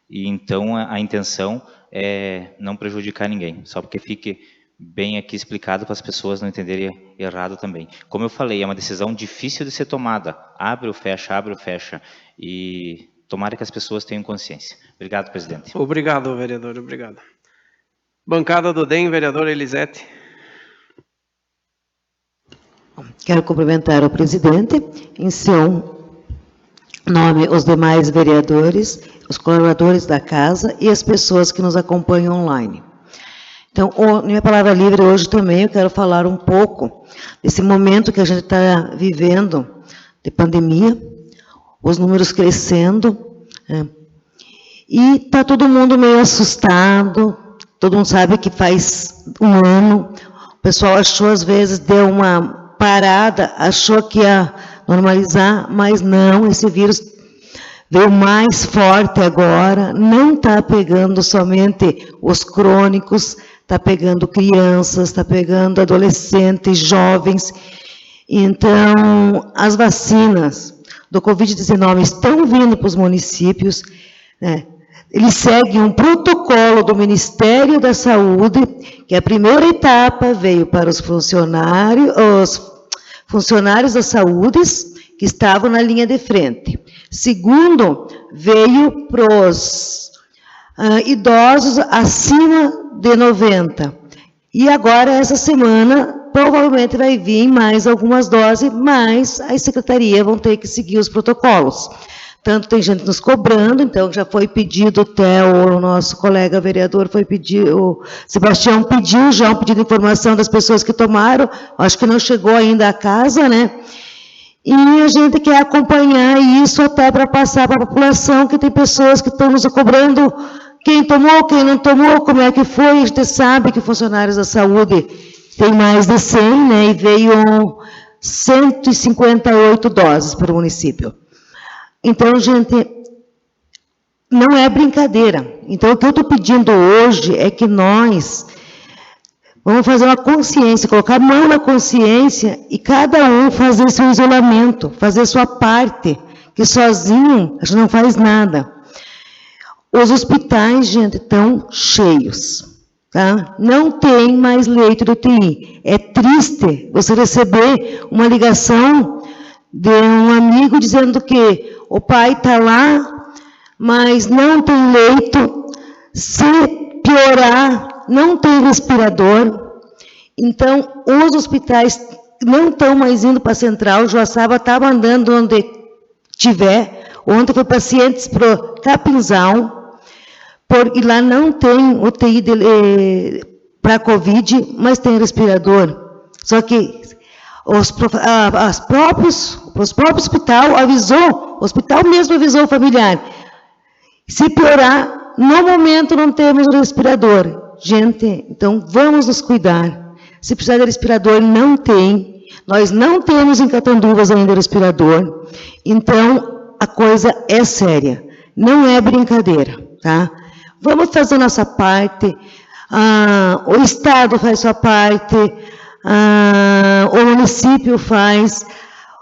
E então a intenção é não prejudicar ninguém, só porque fique bem aqui explicado para as pessoas não entenderem errado também. Como eu falei, é uma decisão difícil de ser tomada. Abre ou fecha, e tomara que as pessoas tenham consciência. Obrigado, presidente. Obrigado, vereador, obrigado. Bancada do DEM, vereadora Elisete. Quero cumprimentar o presidente, em seu nome, os demais vereadores, os colaboradores da casa e as pessoas que nos acompanham online. Então, na minha palavra livre hoje também eu quero falar um pouco desse momento que a gente está vivendo de pandemia, os números crescendo, e está todo mundo meio assustado, todo mundo sabe que faz um ano, o pessoal achou, às vezes, deu uma parada, achou que ia normalizar, mas não, esse vírus veio mais forte agora, não está pegando somente os crônicos, está pegando crianças, está pegando adolescentes, jovens. Então, as vacinas do Covid-19 estão vindo para os municípios, né? Eles seguem um protocolo do Ministério da Saúde, que a primeira etapa veio para os funcionários da saúde, que estavam na linha de frente. Segundo, veio para os idosos acima de 90. E agora, essa semana, provavelmente vai vir mais algumas doses, mas as secretarias vão ter que seguir os protocolos. Tanto tem gente nos cobrando, então já foi pedido até o nosso colega vereador, o Sebastião pediu já um pedido de informação das pessoas que tomaram, acho que não chegou ainda à casa, né? E a gente quer acompanhar isso até para passar para a população, que tem pessoas que estão nos cobrando quem tomou, quem não tomou, como é que foi. A gente sabe que funcionários da saúde tem mais de 100, né? E veio 158 doses para o município. Então, gente, não é brincadeira. Então, o que eu estou pedindo hoje é que nós vamos fazer uma consciência, colocar a mão na consciência e cada um fazer seu isolamento, fazer sua parte, que sozinho a gente não faz nada. Os hospitais, gente, estão cheios, tá? Não tem mais leito de UTI. É triste você receber uma ligação de um amigo dizendo que o pai está lá, mas não tem leito, se piorar, não tem respirador. Então, os hospitais não estão mais indo para a central, Joaçaba está mandando onde tiver. Ontem foi pacientes para o Capinzal, e lá não tem UTI para Covid, mas tem respirador. Só que os próprios hospital avisou, o hospital mesmo avisou o familiar. Se piorar, no momento não temos respirador. Gente, então vamos nos cuidar. Se precisar de respirador, não tem. Nós não temos em Catanduvas ainda respirador. Então, a coisa é séria. Não é brincadeira, tá? Vamos fazer nossa parte. O Estado faz sua parte. O município faz,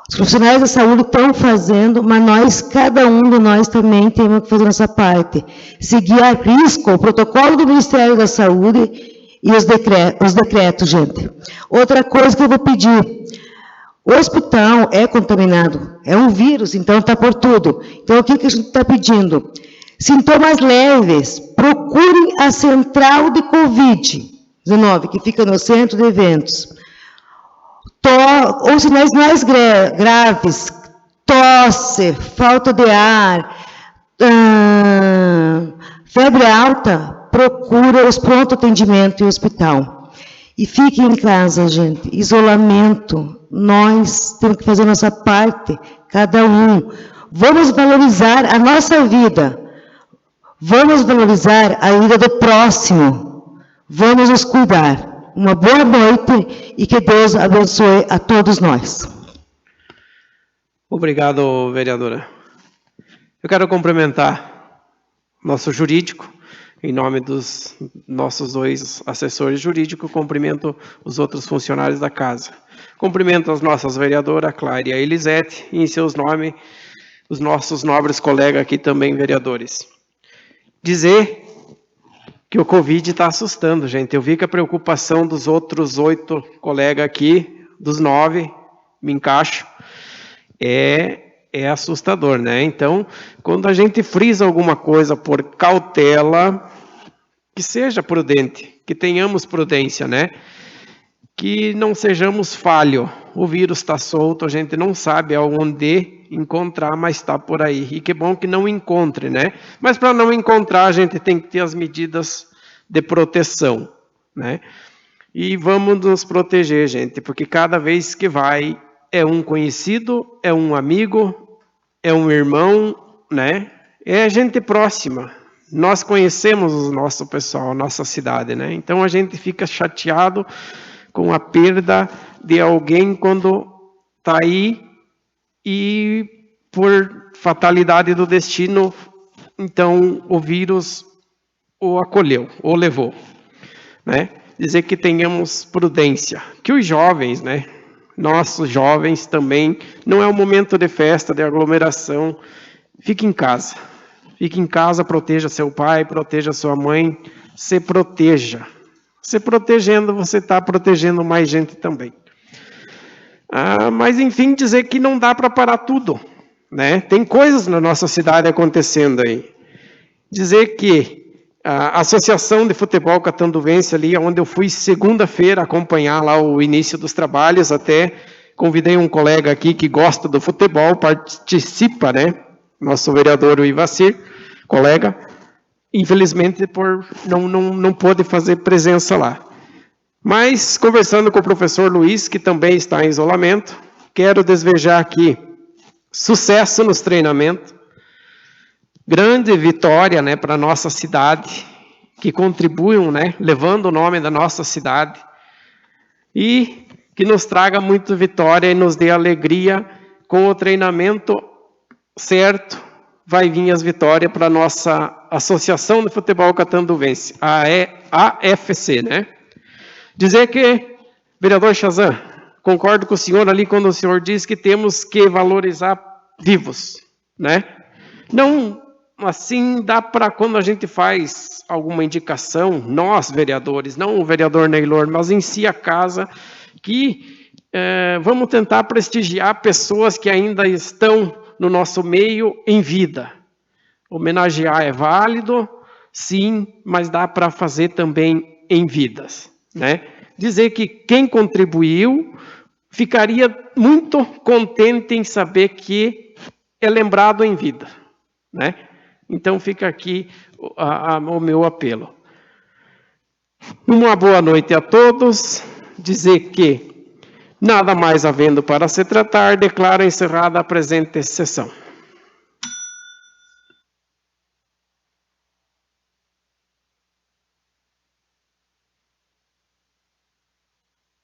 os profissionais da saúde estão fazendo, mas nós, cada um de nós também temos que fazer nossa parte. Seguir a risco o protocolo do Ministério da Saúde e os decretos, gente. Outra coisa que eu vou pedir, o hospital é contaminado, é um vírus, então está por tudo. Então, o que a gente está pedindo? Sintomas leves, procurem a central de Covid-19, que fica no centro de eventos. Ou sinais mais graves, tosse, falta de ar, febre alta, procura os pronto atendimento em hospital. E fiquem em casa, gente. Isolamento. Nós temos que fazer nossa parte, cada um. Vamos valorizar a nossa vida. Vamos valorizar a vida do próximo. Vamos nos cuidar. Uma boa noite e que Deus abençoe a todos nós. Obrigado, vereadora. Eu quero cumprimentar nosso jurídico, em nome dos nossos 2 assessores jurídicos, cumprimento os outros funcionários da casa. Cumprimento as nossas vereadoras, a Clara e a Elisete, e em seus nomes, os nossos nobres colegas aqui também, vereadores. Dizer que o Covid está assustando, gente. Eu vi que a preocupação dos outros 8 colegas aqui, dos 9, me encaixo, é assustador, né? Então, quando a gente frisa alguma coisa por cautela, que seja prudente, que tenhamos prudência, né? Que não sejamos falhos. O vírus está solto, a gente não sabe aonde encontrar, mas está por aí. E que bom que não encontre, né? Mas para não encontrar, a gente tem que ter as medidas de proteção, né? E vamos nos proteger, gente, porque cada vez que vai, é um conhecido, é um amigo, é um irmão, né? É gente próxima. Nós conhecemos o nosso pessoal, a nossa cidade, né? Então a gente fica chateado com a perda de alguém quando está aí e por fatalidade do destino, então o vírus o acolheu, o levou, né? Dizer que tenhamos prudência, que os jovens, né? Nossos jovens também, não é um momento de festa, de aglomeração. Fique em casa. Fique em casa, proteja seu pai, proteja sua mãe, se proteja. Se protegendo, você está protegendo mais gente também. Mas, enfim, dizer que não dá para parar tudo, né? Tem coisas na nossa cidade acontecendo aí. Dizer que a Associação de Futebol Catanduvense, ali onde eu fui segunda-feira acompanhar lá o início dos trabalhos, até convidei um colega aqui que gosta do futebol, participa, né? Nosso vereador o Ivacir, colega, infelizmente não pôde fazer presença lá. Mas, conversando com o professor Luiz, que também está em isolamento, quero desejar aqui sucesso nos treinamentos, grande vitória, né, para a nossa cidade, que contribuam, né, levando o nome da nossa cidade, e que nos traga muita vitória e nos dê alegria com o treinamento certo, vai vir as vitórias para a nossa Associação de Futebol Catanduvense, a AFC, né? Dizer que, vereador Chazan, concordo com o senhor ali quando o senhor diz que temos que valorizar vivos, né? Não assim dá para, quando a gente faz alguma indicação, nós vereadores, não o vereador Neylor, mas em si a casa, que vamos tentar prestigiar pessoas que ainda estão no nosso meio em vida. Homenagear é válido, sim, mas dá para fazer também em vidas, né? Dizer que quem contribuiu ficaria muito contente em saber que é lembrado em vida, né? Então fica aqui o meu apelo. Uma boa noite a todos. Dizer que, nada mais havendo para se tratar, declaro encerrada a presente sessão.